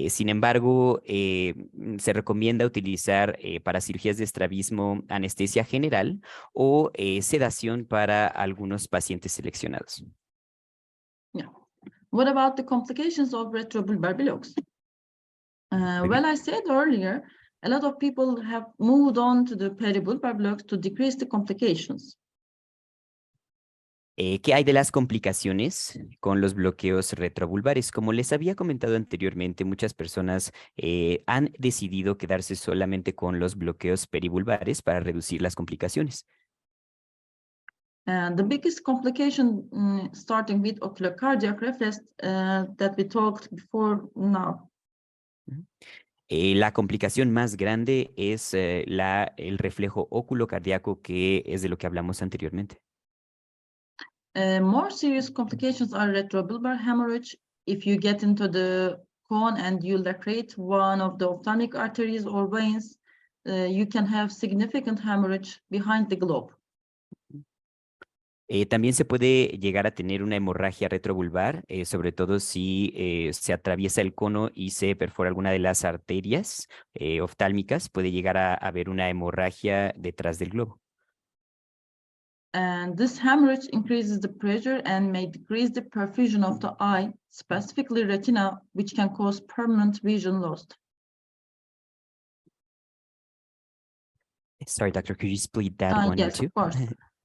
Sin embargo, se recomienda utilizar para cirugías de estrabismo anestesia general o sedación para algunos pacientes seleccionados. Yeah. What about the complications of retrobulbar blocks? Well, I said earlier, a lot of people have moved on to the peribulbar blocks to decrease the complications. ¿Qué hay de las complicaciones con los bloqueos retrovulvares? Como les había comentado anteriormente, muchas personas han decidido quedarse solamente con los bloqueos perivulvares para reducir las complicaciones. The biggest complication, starting with ocular cardiac reflex that we talked before now. La complicación más grande es el reflejo oculocardíaco, que es de lo que hablamos anteriormente. More serious complications are retrobulbar hemorrhage. If you get into the cone and you lacrate one of the ophthalmic arteries or veins, you can have significant hemorrhage behind the globe. También se puede llegar a tener una hemorragia retrovulvar, sobre todo si se atraviesa el cono y se perfora alguna de las arterias oftálmicas, puede llegar a haber una hemorragia detrás del globo. And this hemorrhage increases the pressure and may decrease the perfusion of the eye, specifically retina, which can cause permanent vision loss. Sorry, doctor, could you split that one Yes, into? of course.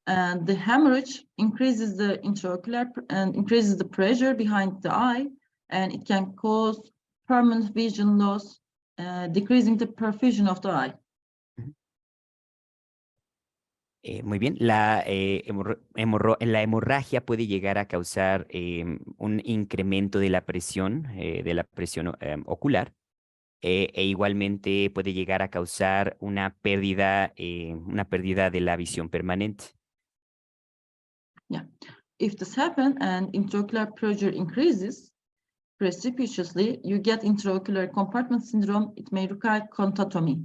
And the hemorrhage increases the intraocular and increases the pressure behind the eye, and it can cause permanent vision loss, decreasing the perfusion of the eye. Muy bien, la hemorragia puede llegar a causar un incremento de la presión ocular, e igualmente puede llegar a causar una pérdida de la visión permanente. Yeah, if this happens and intraocular pressure increases precipitously, you get intraocular compartment syndrome. It may require contotomy.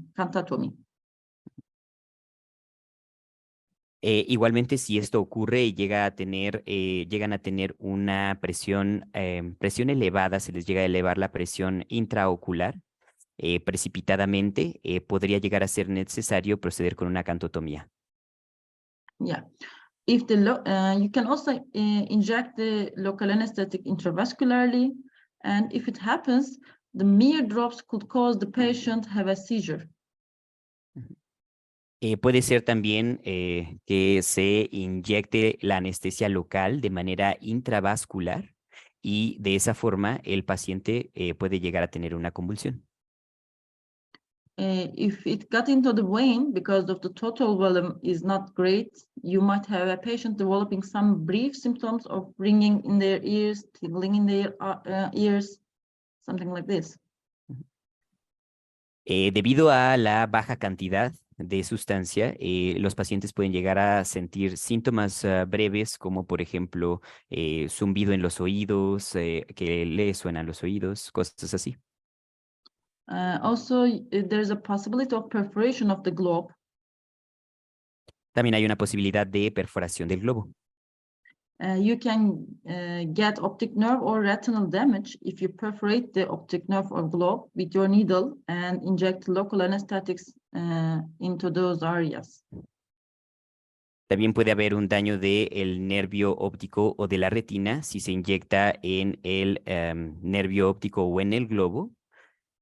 Igualmente, si esto ocurre y llegan a tener una presión elevada, se les llega a elevar la presión intraocular precipitadamente, podría llegar a ser necesario proceder con una cantotomía. Yeah, if you can also inject the local anesthetic intravascularly, and if it happens, the mere drops could cause the patient have a seizure. Puede ser también que se inyecte la anestesia local de manera intravascular y de esa forma el paciente puede llegar a tener una convulsión. If it got into the vein because of the total volume is not great, you might have a patient developing some brief symptoms of ringing in their ears, tingling in their ears, something like this. Debido a la baja cantidad de sustancia, los pacientes pueden llegar a sentir síntomas breves, como por ejemplo zumbido en los oídos, que le suenan los oídos, cosas así. Also, there's a possibility of perforation of the globe. También hay una posibilidad de perforación del globo. You can get optic nerve or retinal damage if you perforate the optic nerve or globe with your needle and inject local anesthetics into those areas. También puede haber un daño del nervio óptico o de la retina si se inyecta en el nervio óptico o en el globo,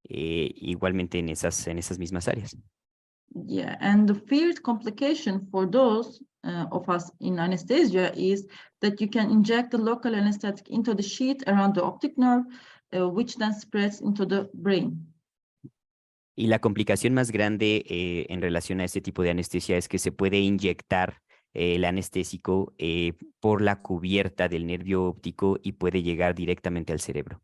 igualmente en esas mismas áreas. Yeah, and the feared complication for those of us in anesthesia is that you can inject the local anesthetic into the sheath around the optic nerve, which then spreads into the brain. Y la complicación más grande en relación a este tipo de anestesia es que se puede inyectar el anestésico por la cubierta del nervio óptico y puede llegar directamente al cerebro.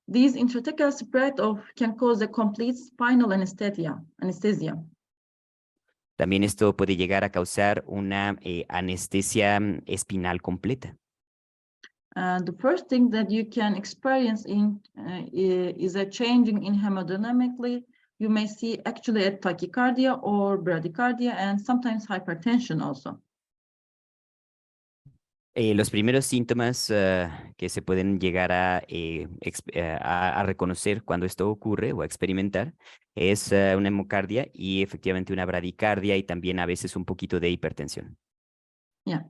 These intrathecal spread can cause a complete spinal anesthesia. También esto puede llegar a causar una anestesia espinal completa. The first thing that you can experience is a changing in hemodynamically. You may see actually a tachycardia or bradycardia and sometimes hypertension also. Los primeros síntomas que se pueden llegar a reconocer cuando esto ocurre o a experimentar es una hemocardia y efectivamente una bradicardia y también a veces un poquito de hipertensión. Yeah,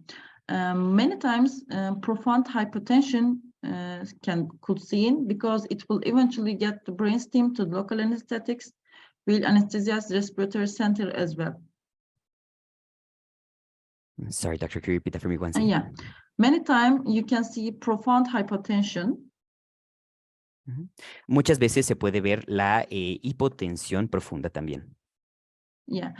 many times profound hypertension could seen because it will eventually get the brainstem to local anesthetics, will anesthesia's respiratory center as well. Sorry, Doctor, could you repeat that for me once again? Yeah, many times you can see profound hypertension. Muchas veces se puede ver la hipotensión profunda también. Yeah,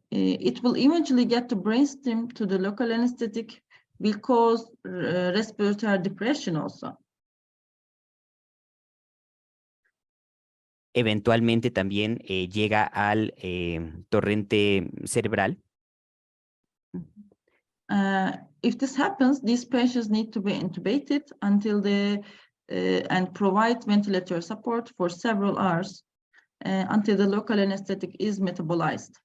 it will eventually get the brainstem to the local anesthetic, will cause respiratory depression also. Eventualmente también llega al torrente cerebral. If this happens, these patients need to be intubated until and provide ventilator support for several hours until the local anesthetic is metabolized.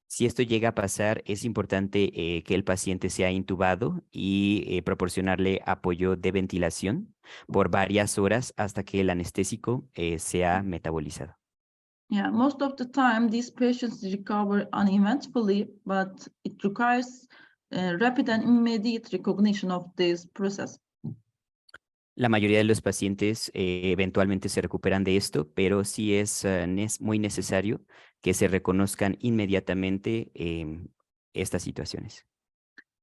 Si esto llega a pasar, es importante que el paciente sea intubado y proporcionarle apoyo de ventilación por varias horas hasta que el anestésico sea metabolizado. Yeah, most of the time these patients recover uneventfully, but it requires rapid and immediate recognition of this process. La mayoría de los pacientes eventualmente se recuperan de esto, pero sí es muy necesario que se reconozcan inmediatamente estas situaciones.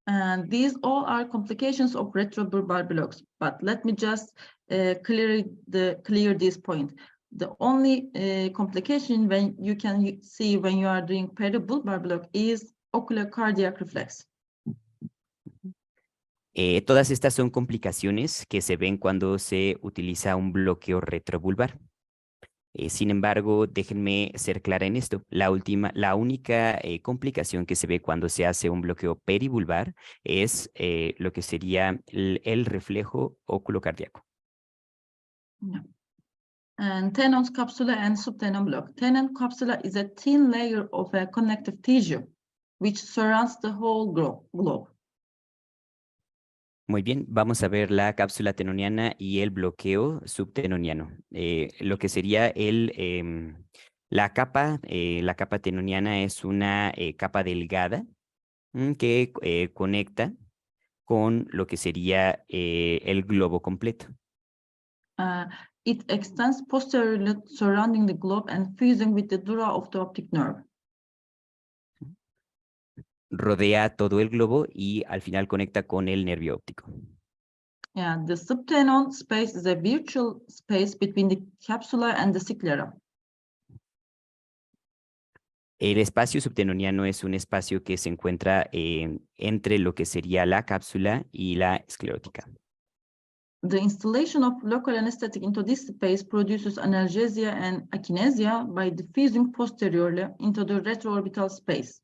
And these all are complications of retrobulbar blocks. But let me just clear this point. The only complication when you can see when you are doing peribulbar block is ocular cardiac reflex. Todas estas son complicaciones que se ven cuando se utiliza un bloqueo retrobulbar. Sin embargo, déjenme ser clara en esto. La única complicación que se ve cuando se hace un bloqueo peribulbar es lo que sería el reflejo oculocardíaco. Yeah. And Tenon's capsula and subtenon block. Tenon capsula is a thin layer of a connective tissue which surrounds the whole globe. Muy bien, vamos a ver la cápsula tenoniana y el bloqueo subtenoniano. Lo que sería la capa tenoniana es una capa delgada que conecta con lo que sería el globo completo. It extends posteriorly surrounding the globe and fusing with the dura of the optic nerve. Rodea todo el globo y al final conecta con el nervio óptico. Yeah, the subtenon space is a virtual space between the capsula and the sclera. El espacio subtenoniano es un espacio que se encuentra entre lo que sería la cápsula y la esclerótica. The installation of local anesthetic into this space produces analgesia and akinesia by diffusing posteriorly into the retroorbital space.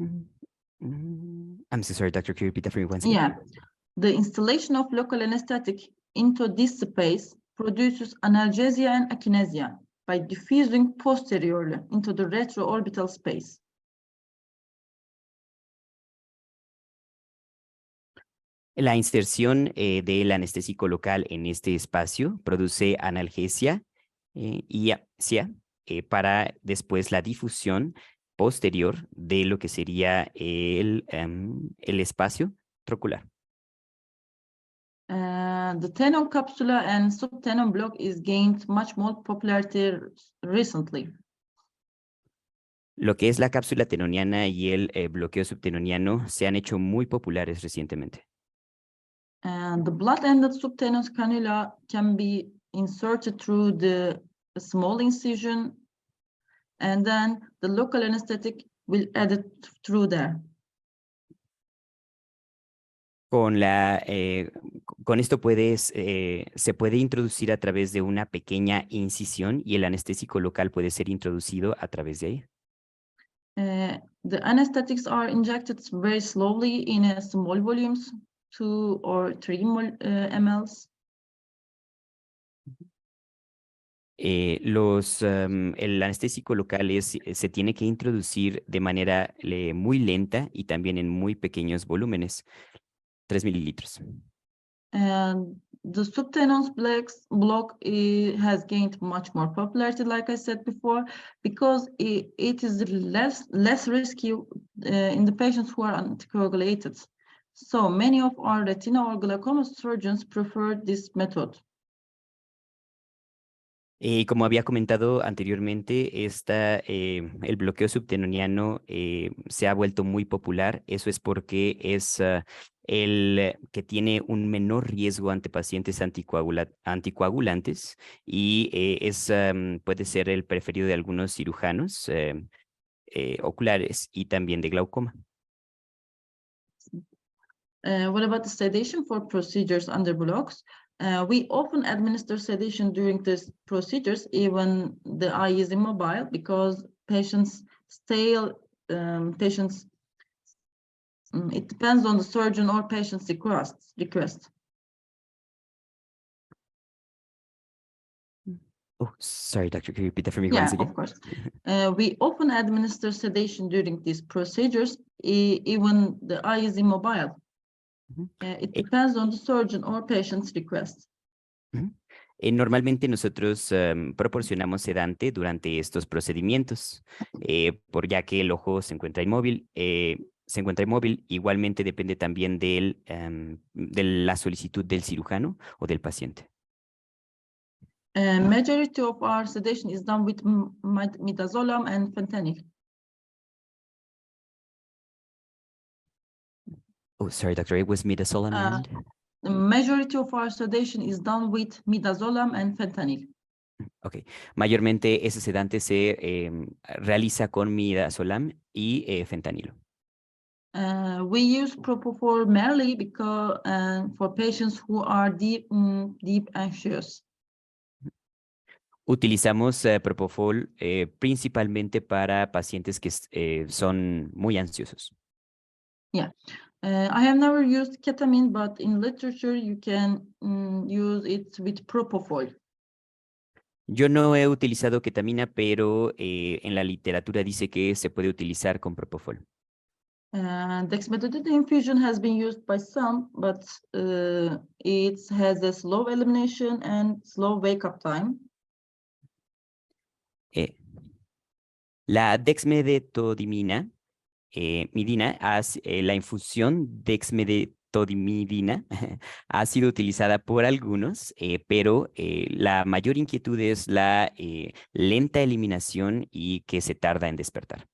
I'm so sorry, Doctor, could you repeat that for me once again? Yeah, the installation of local anesthetic into this space produces analgesia and akinesia by diffusing posteriorly into the retroorbital space. La inserción del anestésico local en este espacio produce analgesia y asia para después la difusión posterior de lo que sería el espacio trocular. The tenon capsula and subtenon block is gained much more popularity recently. Lo que es la cápsula tenoniana y el bloqueo subtenoniano se han hecho muy populares recientemente. And the blood-ended subtenon cannula can be inserted through the small incision, and then the local anesthetic will add it through there. Con esto se puede introducir a través de una pequeña incisión y el anestésico local puede ser introducido a través de ahí. The anesthetics are injected very slowly in a small volumes, 2 or 3 mLs. El anestésico local se tiene que introducir de manera muy lenta y también en muy pequeños volúmenes, 3 mililitros. And the subtenon block has gained much more popularity, like I said before, because it is less risky in the patients who are anticoagulated. So many of our retina or glaucoma surgeons prefer this method. Como había comentado anteriormente, el bloqueo subtenoniano se ha vuelto muy popular. Eso es porque es el que tiene un menor riesgo ante pacientes anticoagulantes y puede ser el preferido de algunos cirujanos oculares y también de glaucoma. What about the sedation for procedures under blocks? We often administer sedation during these procedures, even the eye is immobile, because patients it depends on the surgeon or patient's request. Oh, sorry, doctor, can you repeat that for me once again? Of course. We often administer sedation during these procedures, even the eye is immobile. It depends on the surgeon or patient's request. Normalmente nosotros proporcionamos sedante durante estos procedimientos, ya que el ojo se encuentra inmóvil. Igualmente depende también de la solicitud del cirujano o del paciente. Majority of our sedation is done with midazolam and fentanyl. Oh, sorry, doctor, it was midazolam and? The majority of our sedation is done with midazolam and fentanyl. Ok, mayormente ese sedante se realiza con midazolam y fentanilo. We use propofol mainly because for patients who are deep anxious. Utilizamos propofol principalmente para pacientes que son muy ansiosos. Yeah. I have never used ketamine, but in literature you can use it with propofol. Yo no he utilizado ketamina, pero en la literatura dice que se puede utilizar con propofol. Dexmedetomidine infusion has been used by some, but it has a slow elimination and slow wake-up time. La dexmedetomidina, la infusión dexmedetomidina ha sido utilizada por algunos, pero la mayor inquietud es la lenta eliminación y que se tarda en despertar.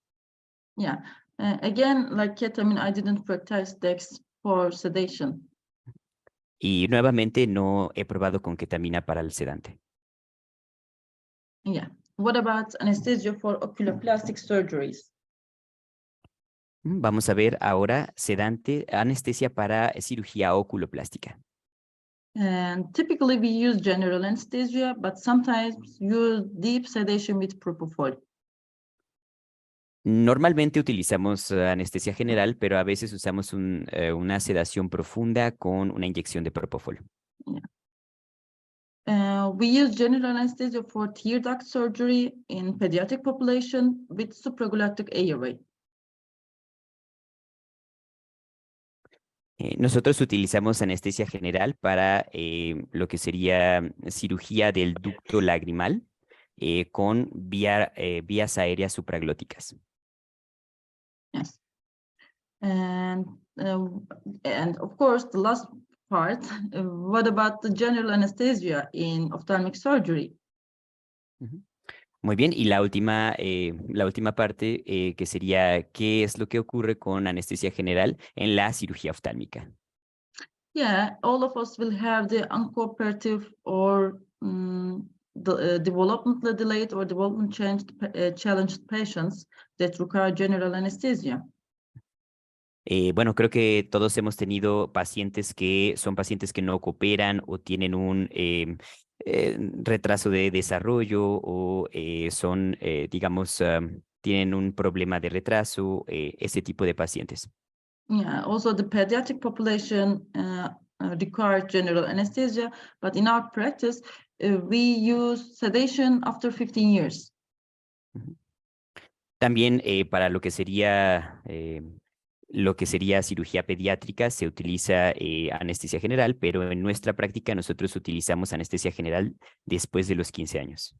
Yeah, again, like ketamine, I didn't practice dex for sedation. Y nuevamente no he probado con ketamina para el sedante. Yeah. What about anesthesia for oculoplastic surgeries? Vamos a ver ahora anestesia para cirugía oculoplástica. And typically we use general anesthesia, but sometimes use deep sedation with propofol. Normalmente utilizamos anestesia general, pero a veces usamos una sedación profunda con una inyección de propofol. Yeah. We use general anesthesia for tear duct surgery in pediatric population with supraglottic airway. Nosotros utilizamos anestesia general para lo que sería cirugía del ducto lagrimal con vías aéreas supraglóticas. Yes. And of course, the last part. What about the general anesthesia in ophthalmic surgery? Muy bien, y la última parte que sería, ¿qué es lo que ocurre con anestesia general en la cirugía oftálmica? Yeah, all of us will have the uncooperative or developmentally delayed or development challenged patients that require general anesthesia. Bueno, creo que todos hemos tenido pacientes que son pacientes que no cooperan o tienen un retraso de desarrollo o son, digamos, tienen un problema de retraso, ese tipo de pacientes. Yeah, also the pediatric population requires general anesthesia, but in our practice, we use sedation after 15 years. También para lo que sería cirugía pediátrica se utiliza anestesia general, pero en nuestra práctica nosotros utilizamos anestesia general después de los 15 años.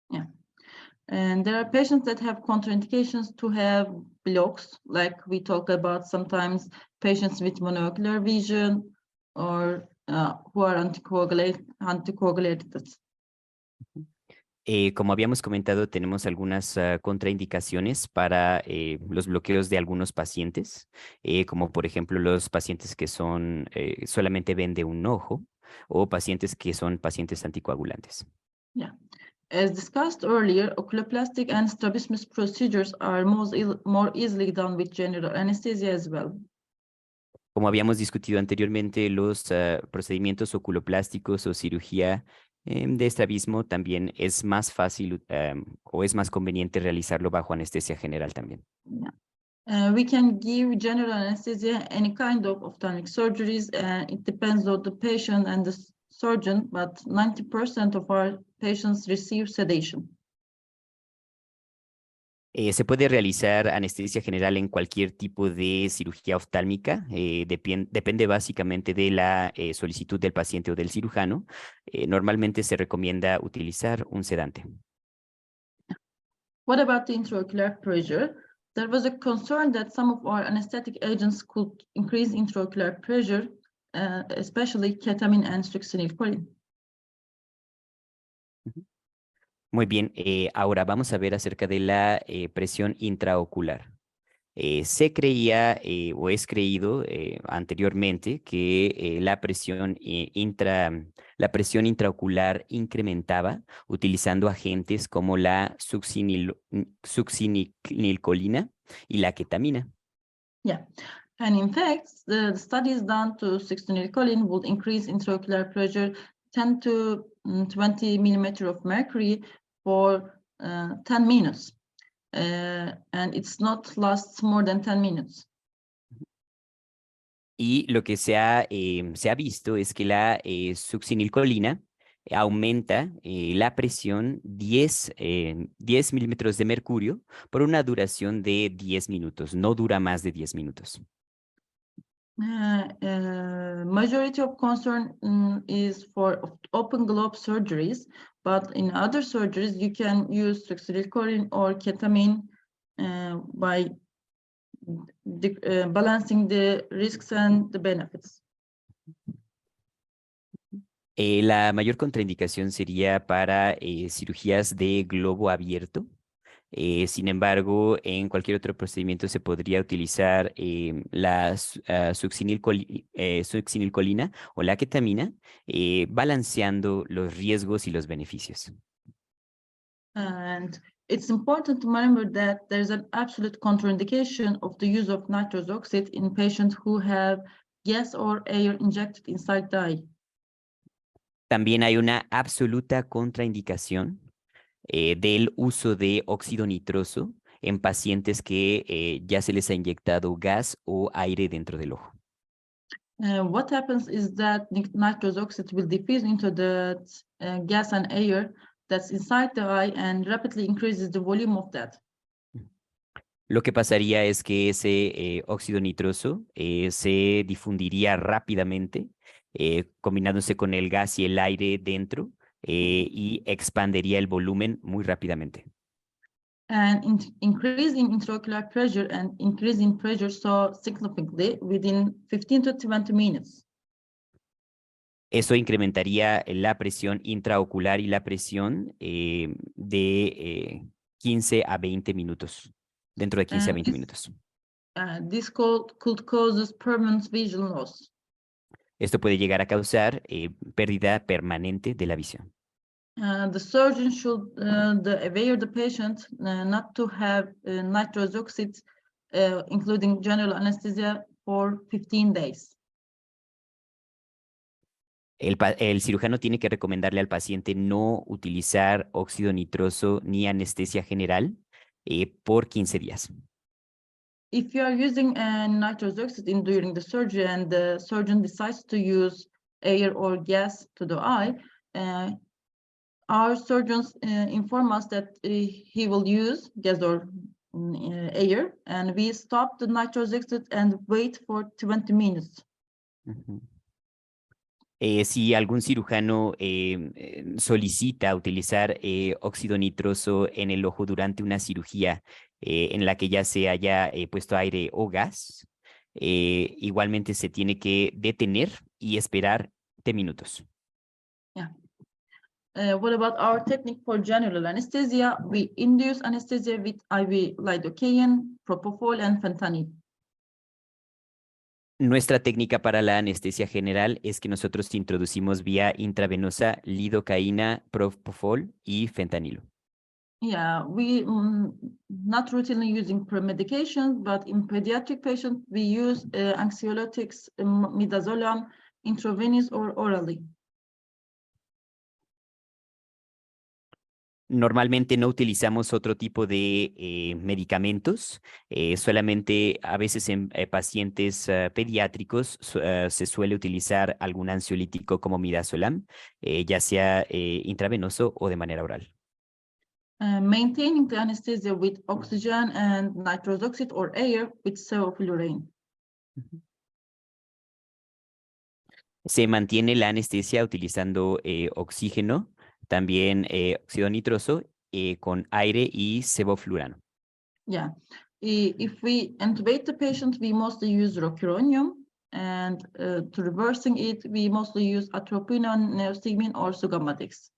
Yeah. And there are patients that have contraindications to have blocks, like we talk about sometimes patients with monocular vision or who are anticoagulated. Como habíamos comentado, tenemos algunas contraindicaciones para los bloqueos de algunos pacientes, como por ejemplo los pacientes que son solamente ven de un ojo o pacientes que son pacientes anticoagulantes. Yeah. As discussed earlier, oculoplastic and strabismus procedures are more easily done with general anesthesia as well. Como habíamos discutido anteriormente, los procedimientos oculoplásticos o cirugía de estrabismo también es más fácil o es más conveniente realizarlo bajo anestesia general también. Yeah. We can give general anesthesia any kind of ophthalmic surgeries, and it depends on the patient and the surgeon, but 90% of our patients receive sedation. Se puede realizar anestesia general en cualquier tipo de cirugía oftálmica. Depende básicamente de la solicitud del paciente o del cirujano. Normalmente se recomienda utilizar un sedante. What about the intraocular pressure? There was a concern that some of our anesthetic agents could increase intraocular pressure, especially ketamine and succinylcholine. Muy bien, ahora vamos a ver acerca de la presión intraocular. Se creía o es creído anteriormente que la presión intraocular incrementaba utilizando agentes como la succinilcolina y la ketamina. Yeah, and in fact, the studies done to succinylcholine would increase intraocular pressure 10 to 20 millimeter of mercury for 10 minutes. And it's not lasts more than 10 minutes. Y lo que se ha visto es que la succinilcolina aumenta la presión 10 milímetros de mercurio por una duración de 10 minutos, no dura más de 10 minutos. Majority of concern is for open globe surgeries, but in other surgeries you can use succinylcholine or ketamine by balancing the risks and the benefits. La mayor contraindicación sería para cirugías de globo abierto. Sin embargo, en cualquier otro procedimiento se podría utilizar la succinilcolina o la ketamina, balanceando los riesgos y los beneficios. And it's important to remember that there's an absolute contraindication of the use of nitrous oxide in patients who have gas or air injected inside the eye. También hay una absoluta contraindicación del uso de óxido nitroso en pacientes que ya se les ha inyectado gas o aire dentro del ojo. What happens is that nitrous oxide will diffuse into the gas and air that's inside the eye and rapidly increases the volume of that. Lo que pasaría es que ese óxido nitroso se difundiría rápidamente, combinándose con el gas y el aire dentro, y expandiría el volumen muy rápidamente. And increase in intraocular pressure and increase in pressure so significantly within 15 to 20 minutes. Eso incrementaría la presión intraocular y la presión de 15 a 20 minutos, dentro de 15 a 20 minutos. This could cause permanent vision loss. Esto puede llegar a causar pérdida permanente de la visión. The surgeon should aware the patient not to have nitrous oxide, including general anesthesia, for 15 days. El cirujano tiene que recomendarle al paciente no utilizar óxido nitroso ni anestesia general por 15 días. If you are using nitrous oxide during the surgery and the surgeon decides to use air or gas to the eye, our surgeons inform us that he will use gas or air, and we stop the nitrous oxide and wait for 20 minutes. Si algún cirujano solicita utilizar óxido nitroso en el ojo durante una cirugía en la que ya se haya puesto aire o gas, igualmente se tiene que detener y esperar 10 minutos. Yeah. What about our technique for general anesthesia? We induce anesthesia with IV lidocaine, propofol, and fentanyl. Nuestra técnica para la anestesia general es que nosotros introducimos vía intravenosa lidocaína, propofol y fentanilo. Yeah, we not routinely using premedication, but in pediatric patients we use anxiolytics, midazolam, intravenous or orally. Normalmente no utilizamos otro tipo de medicamentos, solamente a veces en pacientes pediátricos se suele utilizar algún ansiolítico como midazolam, ya sea intravenoso o de manera oral. Maintaining the anesthesia with oxygen and nitrous oxide or air with sevoflurane. Se mantiene la anestesia utilizando oxígeno, también óxido nitroso con aire y sevoflurano. Yeah, if we intubate the patient, we mostly use rocuronium, and to reversing it, we mostly use atropine, neostigmine, or sugammadex.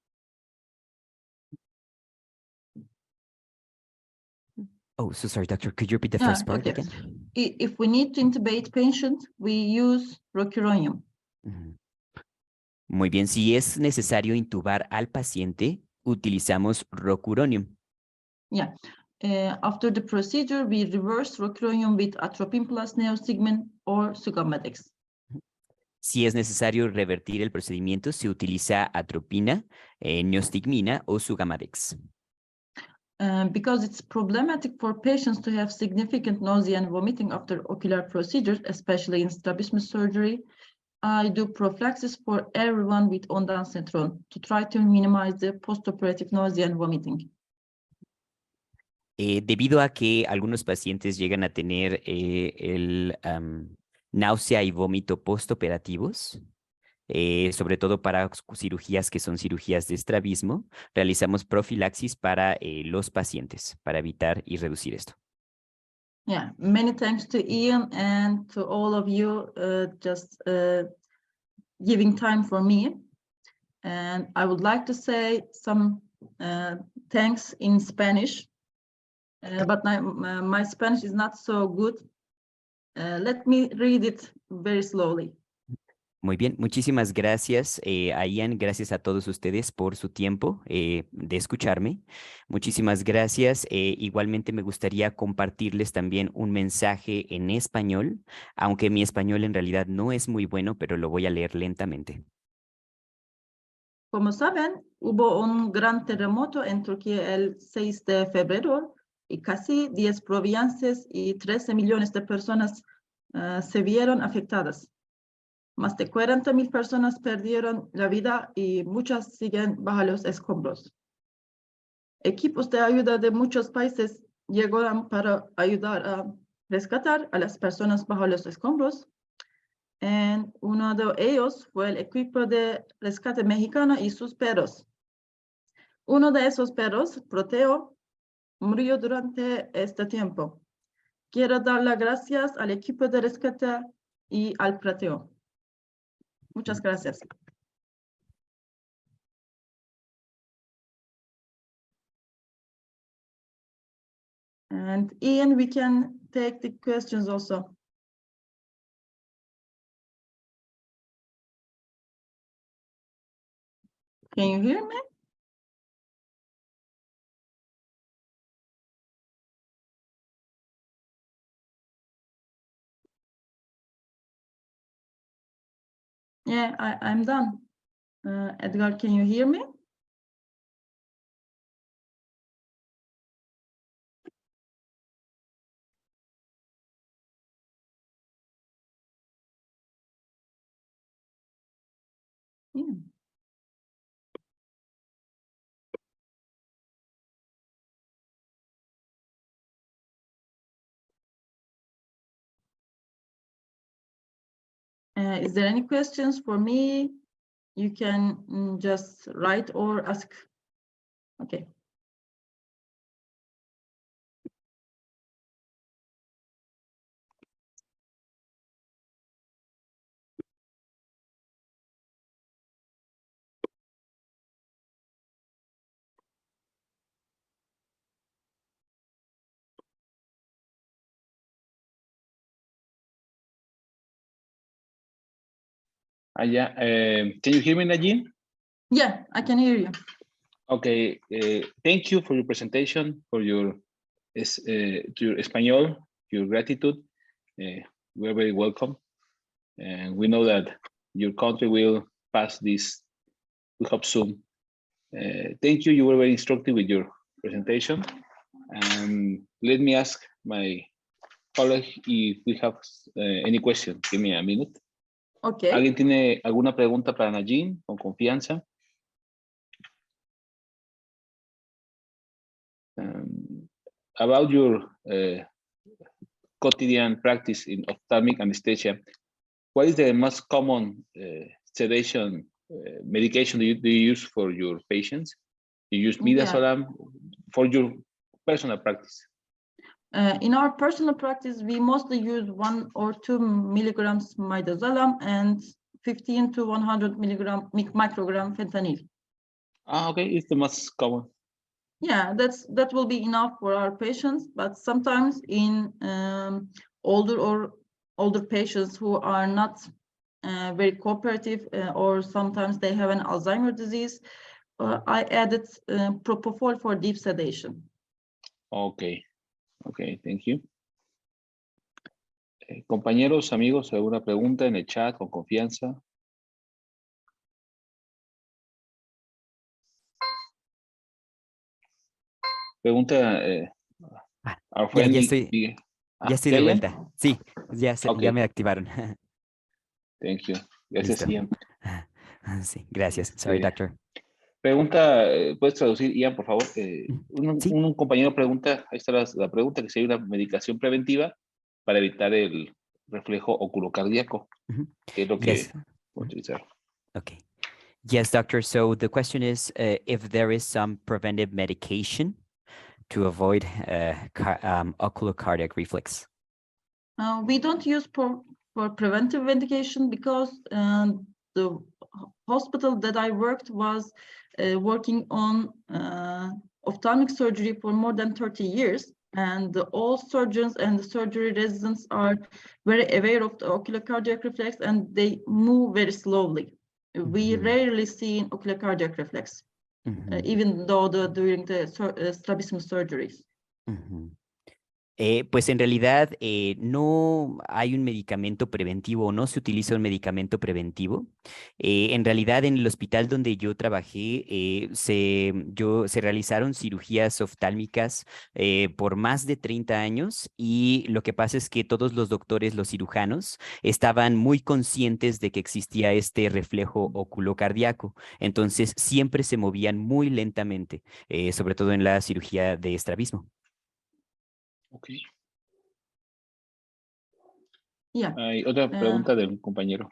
Oh, so sorry, doctor. Could you repeat the first part again? If we need to intubate patient, we use rocuronium. Muy bien, si es necesario intubar al paciente, utilizamos rocuronium. Yeah. After the procedure, we reverse rocuronium with atropine plus neostigmine or sugammadex. Si es necesario revertir el procedimiento, se utiliza atropina, neostigmina o sugammadex. Because it's problematic for patients to have significant nausea and vomiting after ocular procedures, especially in strabismus surgery, I do prophylaxis for everyone with ondansetron to try to minimize the postoperative nausea and vomiting. Debido a que algunos pacientes llegan a tener náusea y vómito postoperativos, sobre todo para cirugías que son cirugías de estrabismo, realizamos profilaxis para los pacientes, para evitar y reducir esto. Yeah, many thanks to Ian and to all of you just giving time for me. And I would like to say some thanks in Spanish, but my Spanish is not so good. Let me read it very slowly. Muy bien, muchísimas gracias a Ian, gracias a todos ustedes por su tiempo de escucharme. Muchísimas gracias. Igualmente me gustaría compartirles también un mensaje en español, aunque mi español en realidad no es muy bueno, pero lo voy a leer lentamente. Como saben, hubo un gran terremoto en Turquía el 6 de febrero y casi 10 provincias y 13 millones de personas se vieron afectadas. Más de 40,000 personas perdieron la vida y muchas siguen bajo los escombros. Equipos de ayuda de muchos países llegaron para ayudar a rescatar a las personas bajo los escombros. And uno de ellos fue el equipo de rescate mexicano y sus perros. Uno de esos perros, Proteo, murió durante este tiempo. Quiero dar las gracias al equipo de rescate y al Proteo. Muchas gracias. And Ian, we can take the questions also. Can you hear me? Yeah, I'm done. Edgar, can you hear me? Yeah. Is there any questions for me? You can just write or ask. Okay. Yeah. Can you hear me, Najin? Yeah, I can hear you. Okay. Thank you for your presentation, for your to your Espanol, your gratitude. We're very welcome. And we know that your country will pass this, we hope soon. Thank you. You were very instructive with your presentation. Let me ask my colleague if we have any question. Give me a minute. Okay. ¿Alguien tiene alguna pregunta para Najin con confianza? About your quotidian practice in ophthalmic anesthesia, what is the most common sedation medication do you use for your patients? You use midazolam for your personal practice? In our personal practice, we mostly use 1 or 2 milligrams midazolam and 15 to 100 microgram fentanyl. Okay, it's the most common. Yeah, that will be enough for our patients, but sometimes in older patients who are not very cooperative, or sometimes they have an Alzheimer's disease, I added propofol for deep sedation. Okay, thank you. Compañeros, amigos, ¿alguna pregunta en el chat con confianza? Pregunta. Ya estoy de vuelta. Sí, ya me activaron. Thank you. Gracias, Ian. Sí, gracias. Sorry, doctor. Pregunta, ¿puedes traducir, Ian, por favor? Sí. Un compañero pregunta, ahí está la pregunta, que si hay una medicación preventiva para evitar el reflejo oculocardíaco, que es lo que voy a utilizar. Okay. Yes, doctor. So the question is if there is some preventive medication to avoid oculocardiac reflex. We don't use for preventive medication because the hospital that I worked was working on ophthalmic surgery for more than 30 years. And all surgeons and the surgery residents are very aware of the oculocardiac reflex, and they move very slowly. We rarely see an oculocardiac reflex, even though during the strabismus surgeries. Pues en realidad no hay un medicamento preventivo, no se utiliza un medicamento preventivo. En realidad en el hospital donde yo trabajé se realizaron cirugías oftálmicas por más de 30 años, y lo que pasa es que todos los doctores, los cirujanos, estaban muy conscientes de que existía este reflejo oculocardíaco. Entonces siempre se movían muy lentamente, sobre todo en la cirugía de estrabismo. Okay. Yeah. Hay otra pregunta del compañero.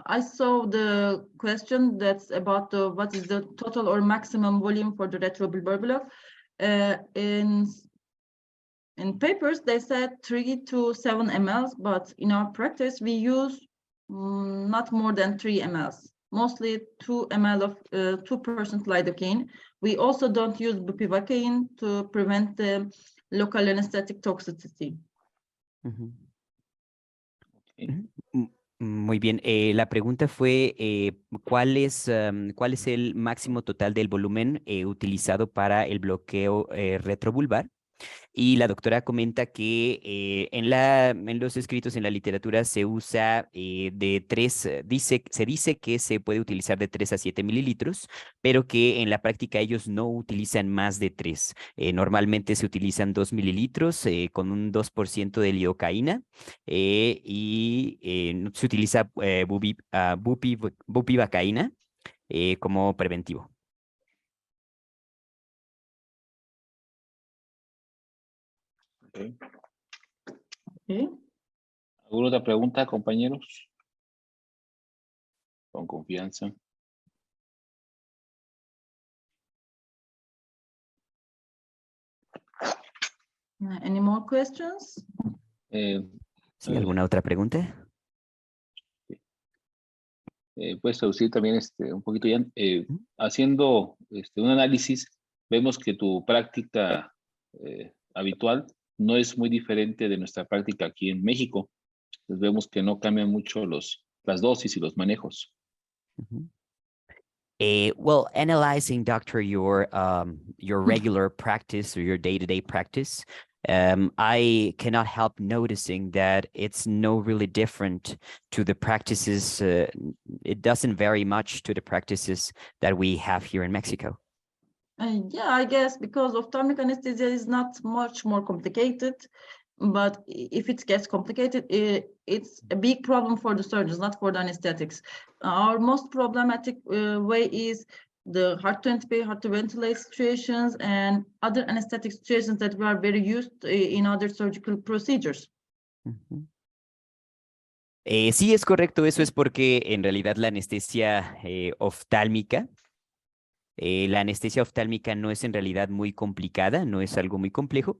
I saw the question that's about what is the total or maximum volume for the retrobulbar block. In papers, they said 3 to 7 mL, but in our practice, we use not more than 3 mL. Mostly 2 mL of 2% lidocaine we also don't use bupivacaine to prevent the local anesthetic toxicity. Ujú. Okay. Muy bien. La pregunta fue, ¿cuál es el máximo total del volumen utilizado para el bloqueo retrovulvar? Y la doctora comenta que en los escritos en la literatura se usa de 3, se dice que se puede utilizar de 3 a 7 mililitros, pero que en la práctica ellos no utilizan más de 3. Normalmente se utilizan 2 mililitros con un 2% de lidocaína y se utiliza bupivacaína como preventivo. Okay. Okay. ¿Alguna otra pregunta, compañeros? Con confianza. Any more questions? ¿Sí? ¿Alguna otra pregunta? Puedes traducir también un poquito, Ian. Haciendo un análisis, vemos que tu práctica habitual no es muy diferente de nuestra práctica aquí en México. Entonces vemos que no cambian mucho las dosis y los manejos. Well, analyzing, doctor, your regular practice or your day-to-day practice, I cannot help noticing that it's no really different to the practices. It doesn't vary much to the practices that we have here in Mexico. Yeah, I guess because ophthalmic anesthesia is not much more complicated, but if it gets complicated, it's a big problem for the surgeons, not for the anesthetics. Our most problematic way is the hard to intubate, hard to ventilate situations and other anesthetic situations that we are very used in other surgical procedures. Sí, es correcto. Eso es porque en realidad la anestesia oftálmica, la anestesia oftálmica no es en realidad muy complicada, no es algo muy complejo,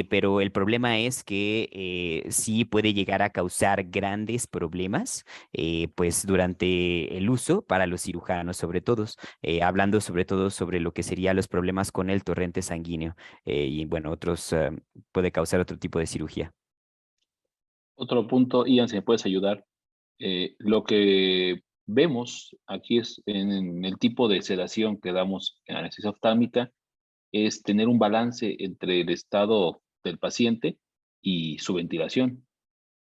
pero el problema es que sí puede llegar a causar grandes problemas, pues durante el uso para los cirujanos, sobre todo, hablando sobre todo sobre lo que serían los problemas con el torrente sanguíneo y bueno, otros puede causar otro tipo de cirugía. Otro punto, Ian, si me puedes ayudar. Lo que vemos aquí es en el tipo de sedación que damos en anestesia oftálmica es tener un balance entre el estado del paciente y su ventilación,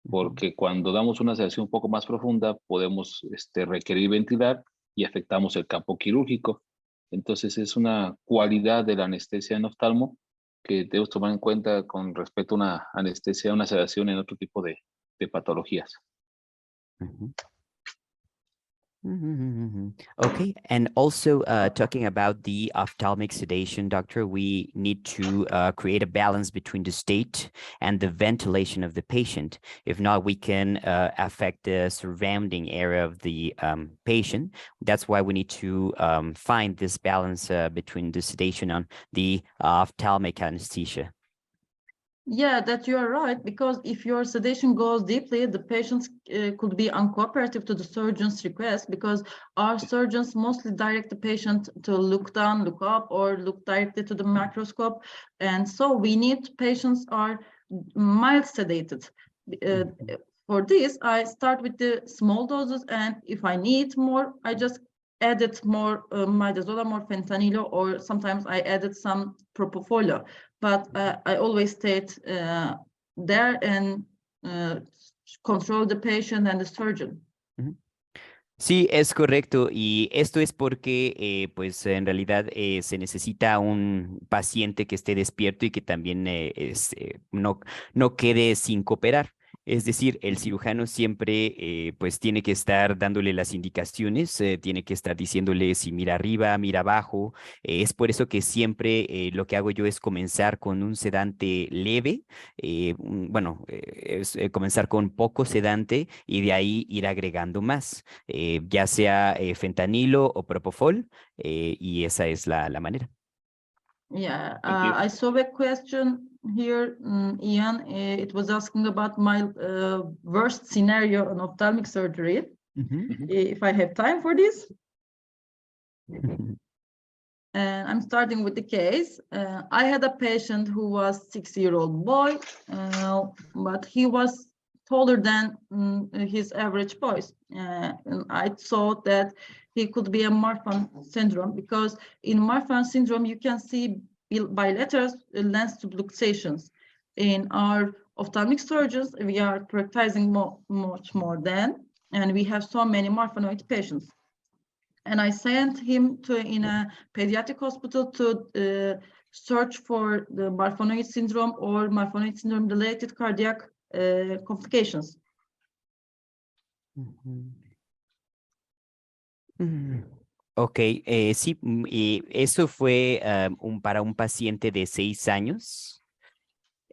porque cuando damos una sedación un poco más profunda podemos requerir ventilar y afectamos el campo quirúrgico. Entonces es una cualidad de la anestesia en oftalmo que debemos tomar en cuenta con respecto a una anestesia, una sedación en otro tipo de patologías. Okay, and also talking about the ophthalmic sedation, doctor, we need to create a balance between the state and the ventilation of the patient. If not, we can affect the surrounding area of the patient. That's why we need to find this balance between the sedation and the ophthalmic anesthesia. Yeah, that you are right, because if your sedation goes deeply, the patients could be uncooperative to the surgeon's request, because our surgeons mostly direct the patient to look down, look up, or look directly to the microscope. And so we need patients are mild sedated. For this, I start with the small doses, and if I need more, I just added more midazolam or fentanyl, or sometimes I added some propofol. But I always state there and control the patient and the surgeon. Sí, es correcto. Y esto es porque, pues, en realidad se necesita un paciente que esté despierto y que también no quede sin cooperar. Es decir, el cirujano siempre pues tiene que estar dándole las indicaciones, tiene que estar diciéndole si mira arriba, mira abajo. Es por eso que siempre lo que hago yo es comenzar con un sedante leve, es comenzar con poco sedante y de ahí ir agregando más, ya sea fentanilo o propofol, y esa es la manera. Yeah, I saw a question here, Ian. It was asking about my worst scenario in ophthalmic surgery. If I have time for this. And I'm starting with the case. I had a patient who was 6-year-old boy, but he was taller than his average boys. And I thought that he could be a Marfan syndrome, because in Marfan syndrome, you can see bilateral lens subluxations. In our ophthalmic surgeons, we are prioritizing much more than, and we have so many Marfanoid patients. And I sent him to in a pediatric hospital to search for the Marfanoid syndrome or Marfanoid syndrome related cardiac complications. Ok, sí, y eso fue para un paciente de 6 años.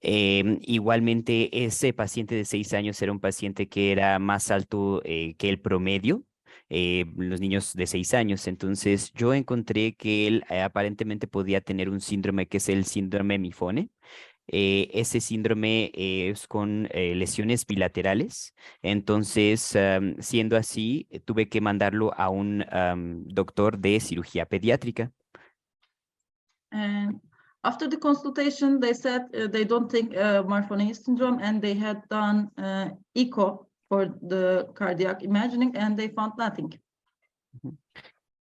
Igualmente, ese paciente de 6 años era un paciente que era más alto que el promedio, los niños de 6 años. Entonces, yo encontré que él aparentemente podía tener un síndrome que es el síndrome Mifone. Ese síndrome es con lesiones bilaterales. Entonces, siendo así, tuve que mandarlo a un doctor de cirugía pediátrica. And after the consultation, they said they don't think Marfanoid syndrome, and they had done echo for the cardiac imaging, and they found nothing.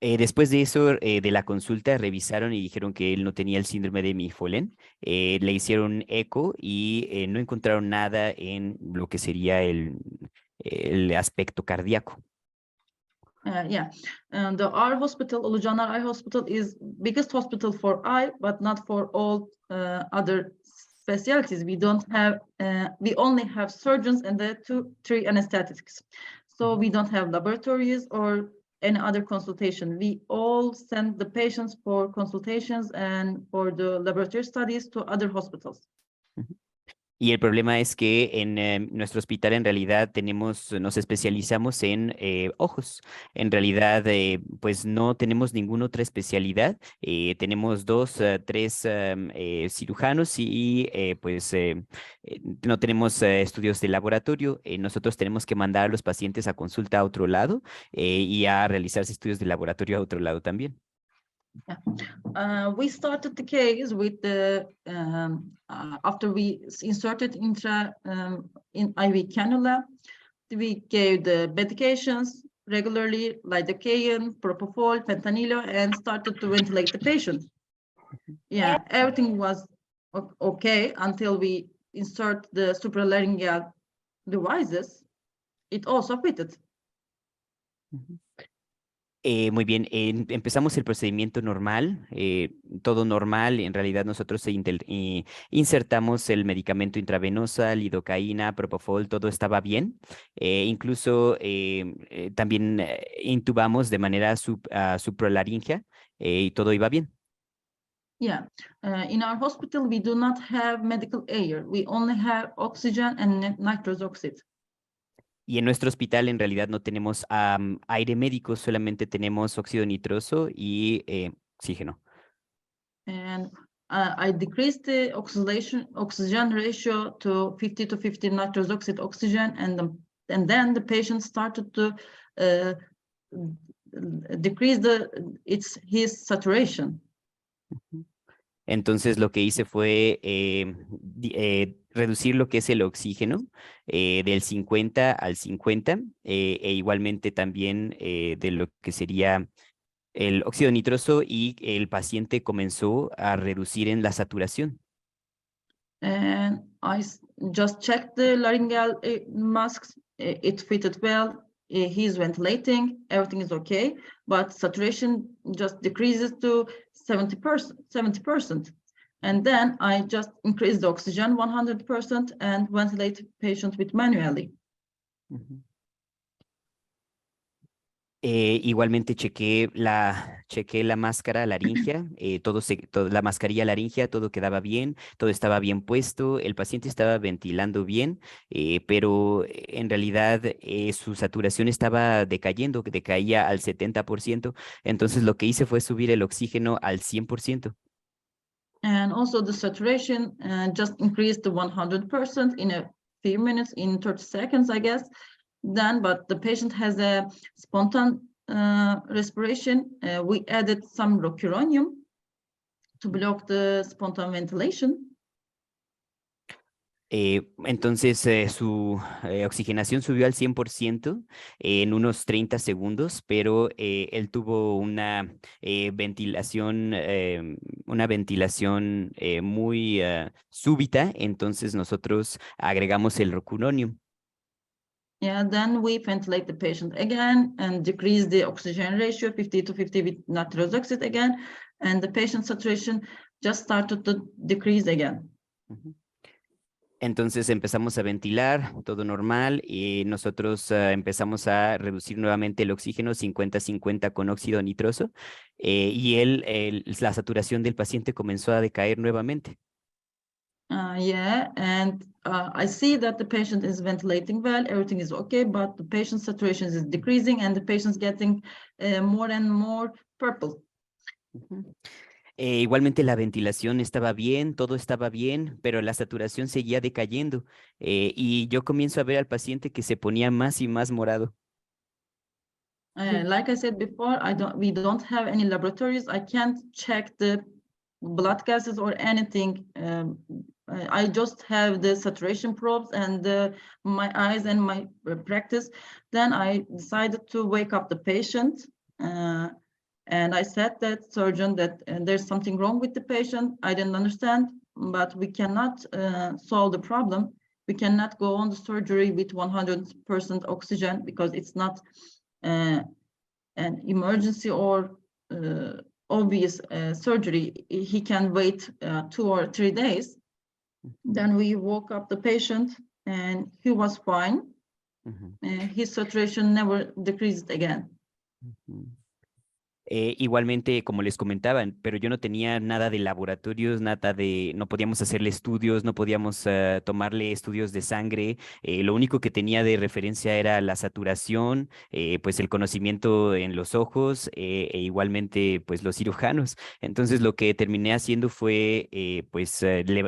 Después de eso, de la consulta, revisaron y dijeron que él no tenía el síndrome de Mifolen. Le hicieron eco y no encontraron nada en lo que sería el aspecto cardíaco. Our hospital, Ulucanar Eye Hospital, is biggest hospital for eye, but not for all other specialties. We don't have, we only have surgeons and the 2-3 anesthetics. So we don't have laboratories or any other consultation. We all send the patients for consultations and for the laboratory studies to other hospitals. Y el problema es que en nuestro hospital en realidad nos especializamos en ojos. En realidad, pues no tenemos ninguna otra especialidad. Tenemos 2, 3 cirujanos y pues no tenemos estudios de laboratorio. Nosotros tenemos que mandar a los pacientes a consulta a otro lado y a realizarse estudios de laboratorio a otro lado también. We started the case with the after we inserted in IV cannula, we gave the medications regularly, lidocaine, propofol, fentanyl, and started to ventilate the patient. Yeah, everything was okay until we insert the supralaryngeal devices. It also fitted. Muy bien, empezamos el procedimiento normal, todo normal. En realidad nosotros insertamos el medicamento intravenosa, lidocaína, propofol, todo estaba bien. Incluso también intubamos de manera supralaringea y todo iba bien. Yeah, in our hospital we do not have medical air. We only have oxygen and nitrous oxide. Y en nuestro hospital en realidad no tenemos aire médico, solamente tenemos óxido nitroso y oxígeno. And I decreased the oxygen ratio to 50-50 nitrous oxide oxygen, and then the patient started to decrease his saturation. Entonces lo que hice fue reducir lo que es el oxígeno del 50 al 50 e igualmente también de lo que sería el óxido nitroso, y el paciente comenzó a reducir en la saturación. And I just checked the laryngeal masks. It fitted well. He's ventilating. Everything is okay, but saturation just decreases to 70%. And then I just increase the oxygen 100% and ventilate patient with manually. Igualmente chequé la máscara laringea, la mascarilla laringea, todo quedaba bien, todo estaba bien puesto, el paciente estaba ventilando bien, pero en realidad su saturación estaba decayendo, decaía al 70%, entonces lo que hice fue subir el oxígeno al 100%. And also the saturation just increased to 100% in a few minutes, in 30 seconds, I guess. Then, but the patient has a spontaneous respiration. We added some rocuronium to block the spontaneous ventilation. Entonces su oxigenación subió al 100% en unos 30 segundos, pero él tuvo una ventilación muy súbita, entonces nosotros agregamos el rocuronium. Yeah, then we ventilate the patient again and decrease the oxygen ratio 50 to 50 with nitrous oxide again, and the patient saturation just started to decrease again. Entonces empezamos a ventilar, todo normal, y nosotros empezamos a reducir nuevamente el oxígeno 50-50 con óxido nitroso, y la saturación del paciente comenzó a decaer nuevamente. Yeah, and I see that the patient is ventilating well, everything is okay, but the patient saturation is decreasing and the patient's getting more and more purple. Igualmente la ventilación estaba bien, todo estaba bien, pero la saturación seguía decayendo, y yo comienzo a ver al paciente que se ponía más y más morado. Like I said before, we don't have any laboratories. I can't check the blood gases or anything. I just have the saturation probes and my eyes and my practice. Then I decided to wake up the patient. And I said that surgeon that there's something wrong with the patient. I didn't understand, but we cannot solve the problem. We cannot go on the surgery with 100% oxygen because it's not an emergency or obvious surgery. He can wait 2 or 3 days. Then we woke up the patient and he was fine. His saturation never decreased again. Igualmente, como les comentaban, pero yo no tenía nada de laboratorios, no podíamos hacerle estudios, no podíamos tomarle estudios de sangre. Lo único que tenía de referencia era la saturación, pues el conocimiento en los ojos, e igualmente pues los cirujanos. Entonces lo que terminé haciendo fue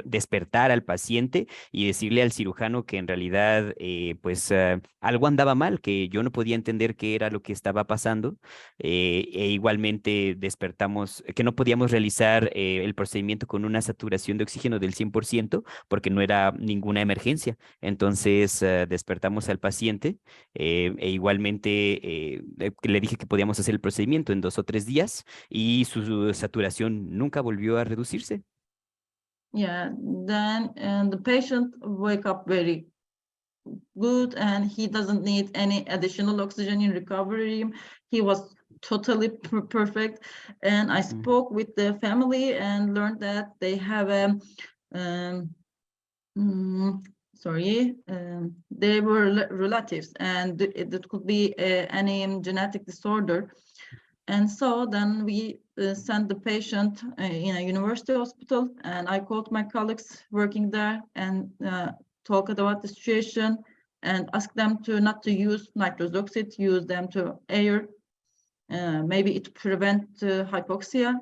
despertar al paciente y decirle al cirujano que en realidad algo andaba mal, que yo no podía entender qué era lo que estaba pasando, igualmente despertamos que no podíamos realizar el procedimiento con una saturación de oxígeno del 100% porque no era ninguna emergencia. Entonces despertamos al paciente, e igualmente le dije que podíamos hacer el procedimiento en 2 o 3 días y su saturación nunca volvió a reducirse. Yeah, then the patient wake up very good and he doesn't need any additional oxygen in recovery room. He was totally perfect, and I spoke with the family and learned that they have a they were relatives and it could be any genetic disorder. And so then we sent the patient in a university hospital, and I called my colleagues working there and talked about the situation and asked them not to use nitrous oxide, use them to air. Maybe it prevent hypoxia,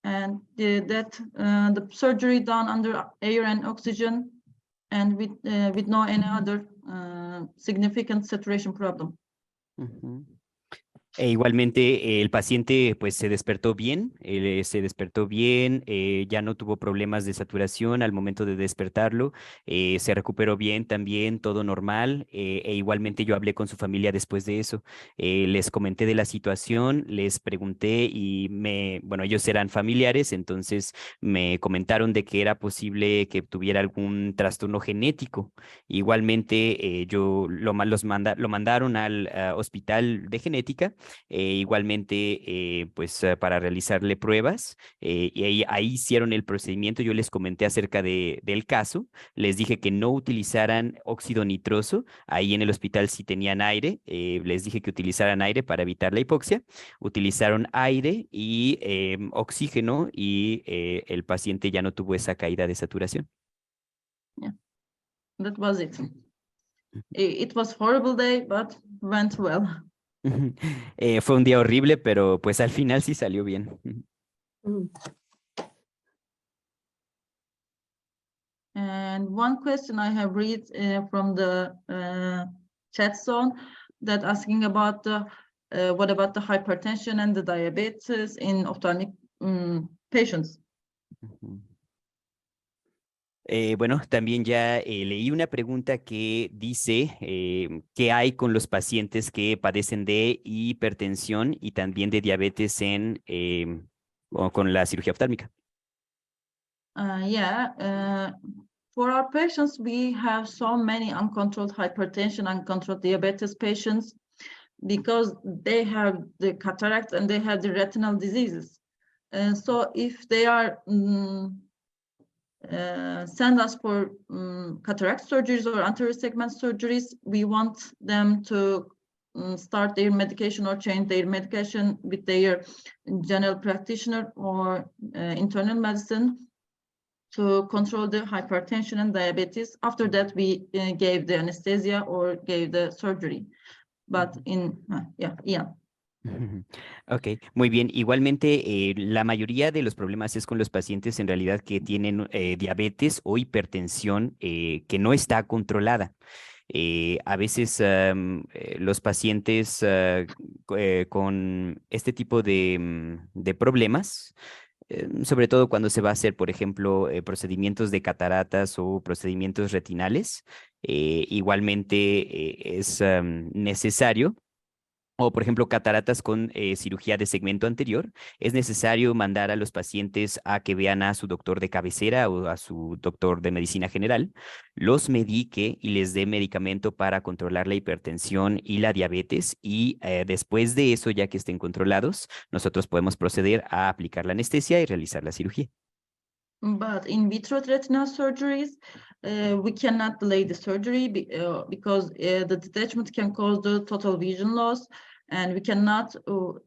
and the surgery done under air and oxygen, and with no any other significant saturation problem. E igualmente el paciente pues se despertó bien, ya no tuvo problemas de saturación al momento de despertarlo, se recuperó bien también, todo normal, e igualmente yo hablé con su familia después de eso, les comenté de la situación, les pregunté y ellos eran familiares, entonces me comentaron de que era posible que tuviera algún trastorno genético. Igualmente lo mandaron al hospital de genética. Igualmente para realizarle pruebas, y ahí hicieron el procedimiento. Yo les comenté acerca del caso, les dije que no utilizaran óxido nitroso, ahí en el hospital sí tenían aire, les dije que utilizaran aire para evitar la hipoxia, utilizaron aire y oxígeno y el paciente ya no tuvo esa caída de saturación. Yeah, that was it. It was horrible day, but went well. Fue un día horrible, pero pues al final sí salió bien. And one question I have read from the chat zone that asking about what about the hypertension and the diabetes in ophthalmic patients? Ujú. Bueno, también ya leí una pregunta que dice ¿qué hay con los pacientes que padecen de hipertensión y también de diabetes o con la cirugía oftálmica? For our patients, we have so many uncontrolled hypertension, uncontrolled diabetes patients because they have the cataracts and they have the retinal diseases. So if they are send us for cataract surgeries or anterior segment surgeries, we want them to start their medication or change their medication with their general practitioner or internal medicine to control the hypertension and diabetes. After that, we gave the anesthesia or gave the surgery. But yeah. Ok, muy bien. Igualmente, la mayoría de los problemas es con los pacientes en realidad que tienen diabetes o hipertensión que no está controlada. A veces los pacientes con este tipo de problemas, sobre todo cuando se va a hacer, por ejemplo, procedimientos de cataratas o procedimientos retinales, igualmente es necesario o, por ejemplo, cataratas con cirugía de segmento anterior, es necesario mandar a los pacientes a que vean a su doctor de cabecera o a su doctor de medicina general, los medique y les dé medicamento para controlar la hipertensión y la diabetes y después de eso, ya que estén controlados, nosotros podemos proceder a aplicar la anestesia y realizar la cirugía. But in vitro retinal surgeries, we cannot delay the surgery because the detachment can cause the total vision loss, and we cannot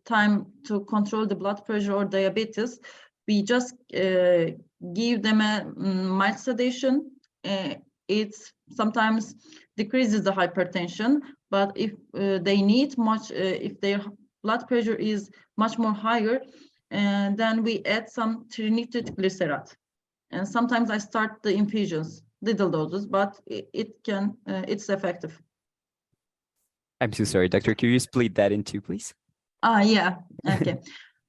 time to control the blood pressure or diabetes. We just give them a mild sedation. It sometimes decreases the hypertension, but if they need much, if their blood pressure is much more higher, and then we add some trinitrotglycerate. And sometimes I start the infusions, little doses, but it's effective. I'm so sorry, Doctor. Could you split that in two, please? Yeah, okay.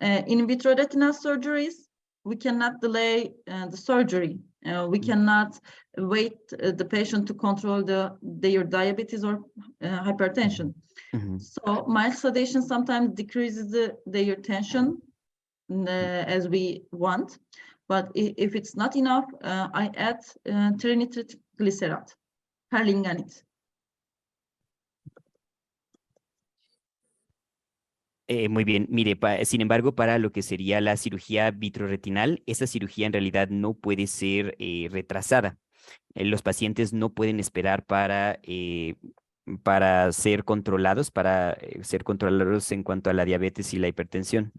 In vitro retinal surgeries, we cannot delay the surgery. We cannot wait the patient to control their diabetes or hypertension. Mm-hmm. So mild sedation sometimes decreases their tension as we want. But if it's not enough, I add trinitrotglycerate, perlinganit. Muy bien, mire, sin embargo, para lo que sería la cirugía vitroretinal, esa cirugía en realidad no puede ser retrasada. Los pacientes no pueden esperar para ser controlados, en cuanto a la diabetes y la hipertensión.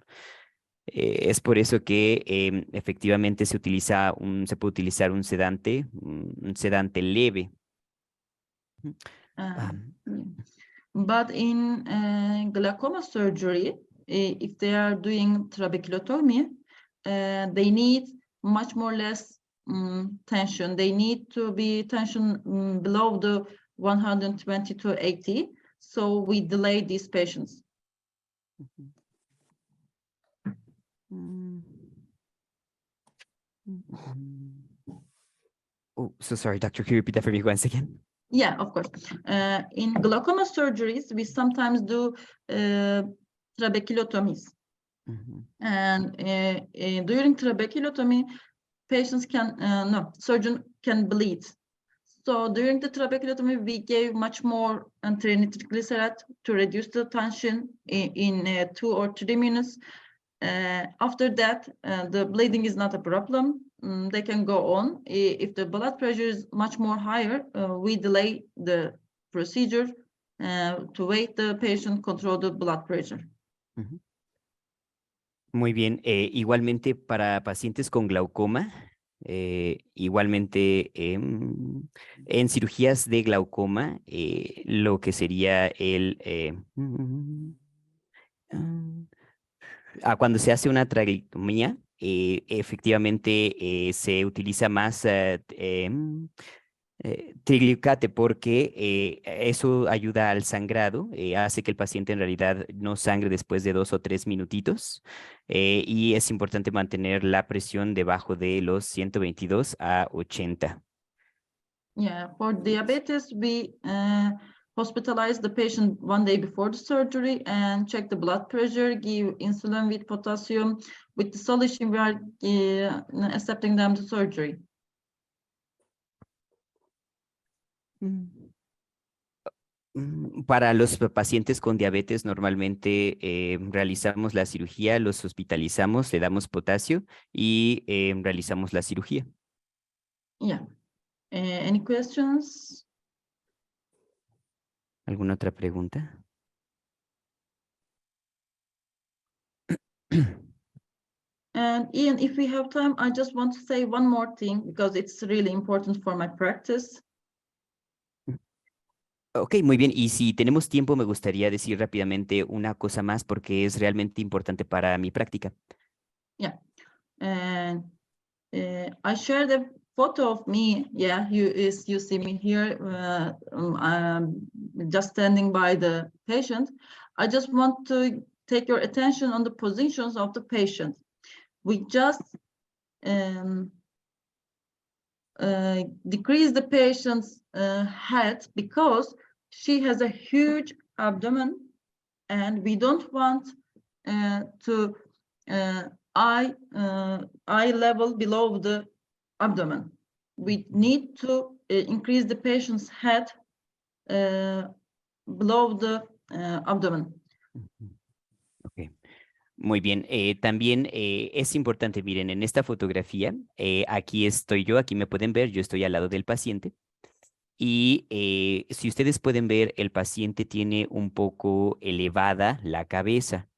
Es por eso que efectivamente se puede utilizar un sedante leve. But in glaucoma surgery, if they are doing trabeculotomy, they need much more less tension. They need to be tension below the 120 to 80. So we delay these patients. Oh, so sorry, Doctor. Can you repeat that for me once again? Yeah, of course. In glaucoma surgeries, we sometimes do trabeculotomies. Mm-hmm. And during trabeculotomy, surgeon can bleed. So during the trabeculotomy, we gave much more trinitrotglycerate to reduce the tension in 2 or 3 minutes. After that, the bleeding is not a problem. They can go on. If the blood pressure is much more higher, we delay the procedure to wait the patient control the blood pressure. Uh-huh. Muy bien. Igualmente para pacientes con glaucoma, igualmente en cirugías de glaucoma, lo que sería cuando se hace una trabeectomía, efectivamente se utiliza más Trigliocate porque eso ayuda al sangrado, hace que el paciente en realidad no sangre después de 2 o 3 minutitos y es importante mantener la presión debajo de los 122 a 80. Yeah, for diabetes, we hospitalize the patient 1 day before the surgery and check the blood pressure, give insulin with potassium. With the solution, we are accepting them to surgery. Para los pacientes con diabetes, normalmente realizamos la cirugía, los hospitalizamos, le damos potasio y realizamos la cirugía. Yeah. Any questions? ¿Alguna otra pregunta? And Ian, if we have time, I just want to say one more thing because it's really important for my practice. Ok, muy bien. Y si tenemos tiempo, me gustaría decir rápidamente una cosa más porque es realmente importante para mi práctica. Yeah. And I shared a photo of me. Yeah, you see me here. I'm just standing by the patient. I just want to take your attention on the positions of the patient. We just decrease the patient's head because she has a huge abdomen and we don't want to eye level below the abdomen. We need to increase the patient's head below the abdomen. Ok. Muy bien. También es importante, miren, en esta fotografía, aquí estoy yo, aquí me pueden ver, yo estoy al lado del paciente. Y si ustedes pueden ver, el paciente tiene un poco elevada la cabeza.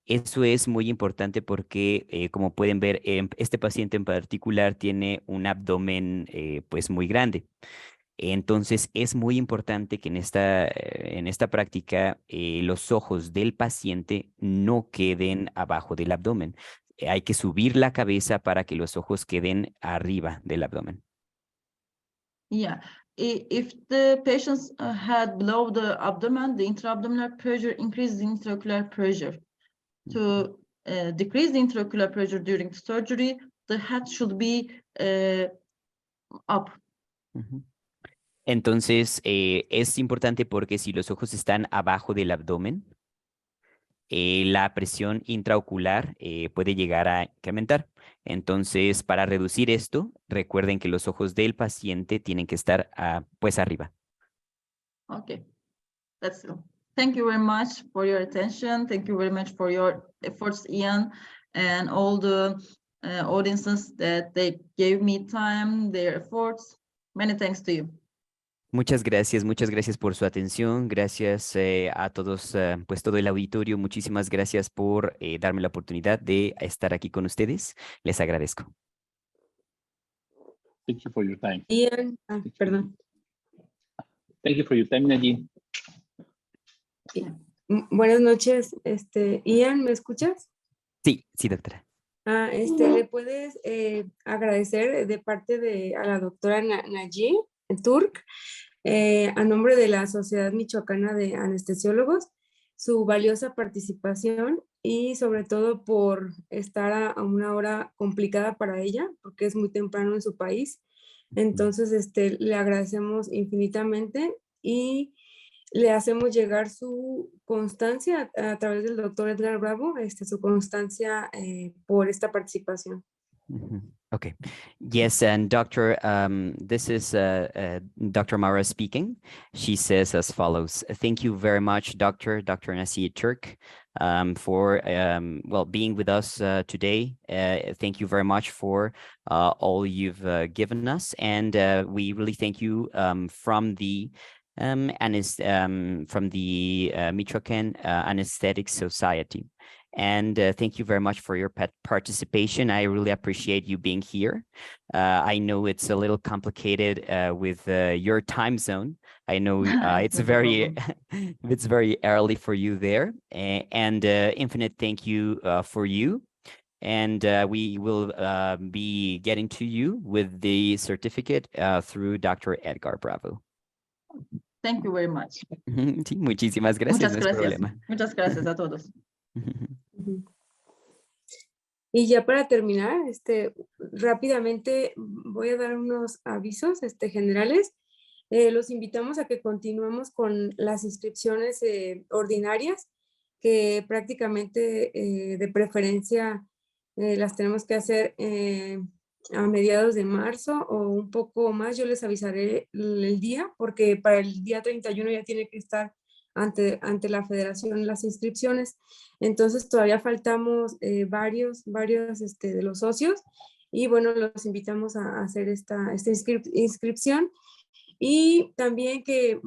Eso es muy importante porque, como pueden ver, este paciente en particular tiene un abdomen pues muy grande. Entonces, es muy importante que en esta práctica los ojos del paciente no queden abajo del abdomen. Hay que subir la cabeza para que los ojos queden arriba del abdomen. Yeah, if the patient's head below the abdomen, the intra-abdominal pressure increases the intraocular pressure. To decrease the intraocular pressure during the surgery, the head should be up. Entonces, es importante porque si los ojos están abajo del abdomen, la presión intraocular puede llegar a incrementar. Entonces, para reducir esto, recuerden que los ojos del paciente tienen que estar pues arriba. Okay, that's all. Thank you very much for your attention. Thank you very much for your efforts, Ian, and all the audiences that they gave me time, their efforts. Many thanks to you. Muchas gracias por su atención, gracias a todos, pues todo el auditorio, muchísimas gracias por darme la oportunidad de estar aquí con ustedes, les agradezco. Thank you for your time. Ian, perdón. Thank you for your time, Nadine. Buenas noches, Ian, ¿me escuchas? Sí, doctora. ¿Le puedes agradecer de parte de a la doctora Naji Turk, a nombre de la Sociedad Michoacana de Anestesiólogos, su valiosa participación y sobre todo por estar a una hora complicada para ella, porque es muy temprano en su país? Entonces, le agradecemos infinitamente y le hacemos llegar su constancia a través del doctor Edgar Bravo, su constancia por esta participación. Okay. Yes, and Doctor, this is Dr. Mara speaking. She says as follows: thank you very much, Dr. Nasia Turk, for well being with us today. Thank you very much for all you've given us, and we really thank you from the Michoacan Anesthetic Society. And thank you very much for your participation. I really appreciate you being here. I know it's a little complicated with your time zone. I know it's very it's very early for you there. And infinite thank you for you. and we will be getting to you with the certificate through Dr. Edgar Bravo. Thank you very much. Sí, muchísimas gracias, Muchas no es gracias. problema. Muchas gracias a todos. Ujú. Y ya para terminar, rápidamente voy a dar unos avisos generales. Los invitamos a que continuemos con las inscripciones ordinarias, que prácticamente de preferencia las tenemos que hacer a mediados de marzo o un poco más. Yo les avisaré el día, porque para el día 31 ya tiene que estar ante la federación las inscripciones. Entonces todavía faltamos varios de los socios, y bueno, los invitamos a hacer esta inscripción. Y también que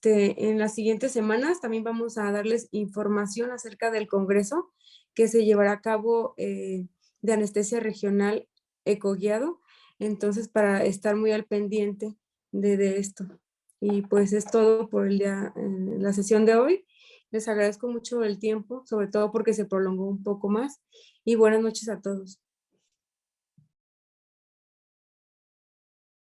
en las siguientes semanas también vamos a darles información acerca del congreso que se llevará a cabo de anestesia regional ecoguiado. Entonces, para estar muy al pendiente de esto. Y pues es todo por la sesión de hoy. Les agradezco mucho el tiempo, sobre todo porque se prolongó un poco más. Y buenas noches a todos.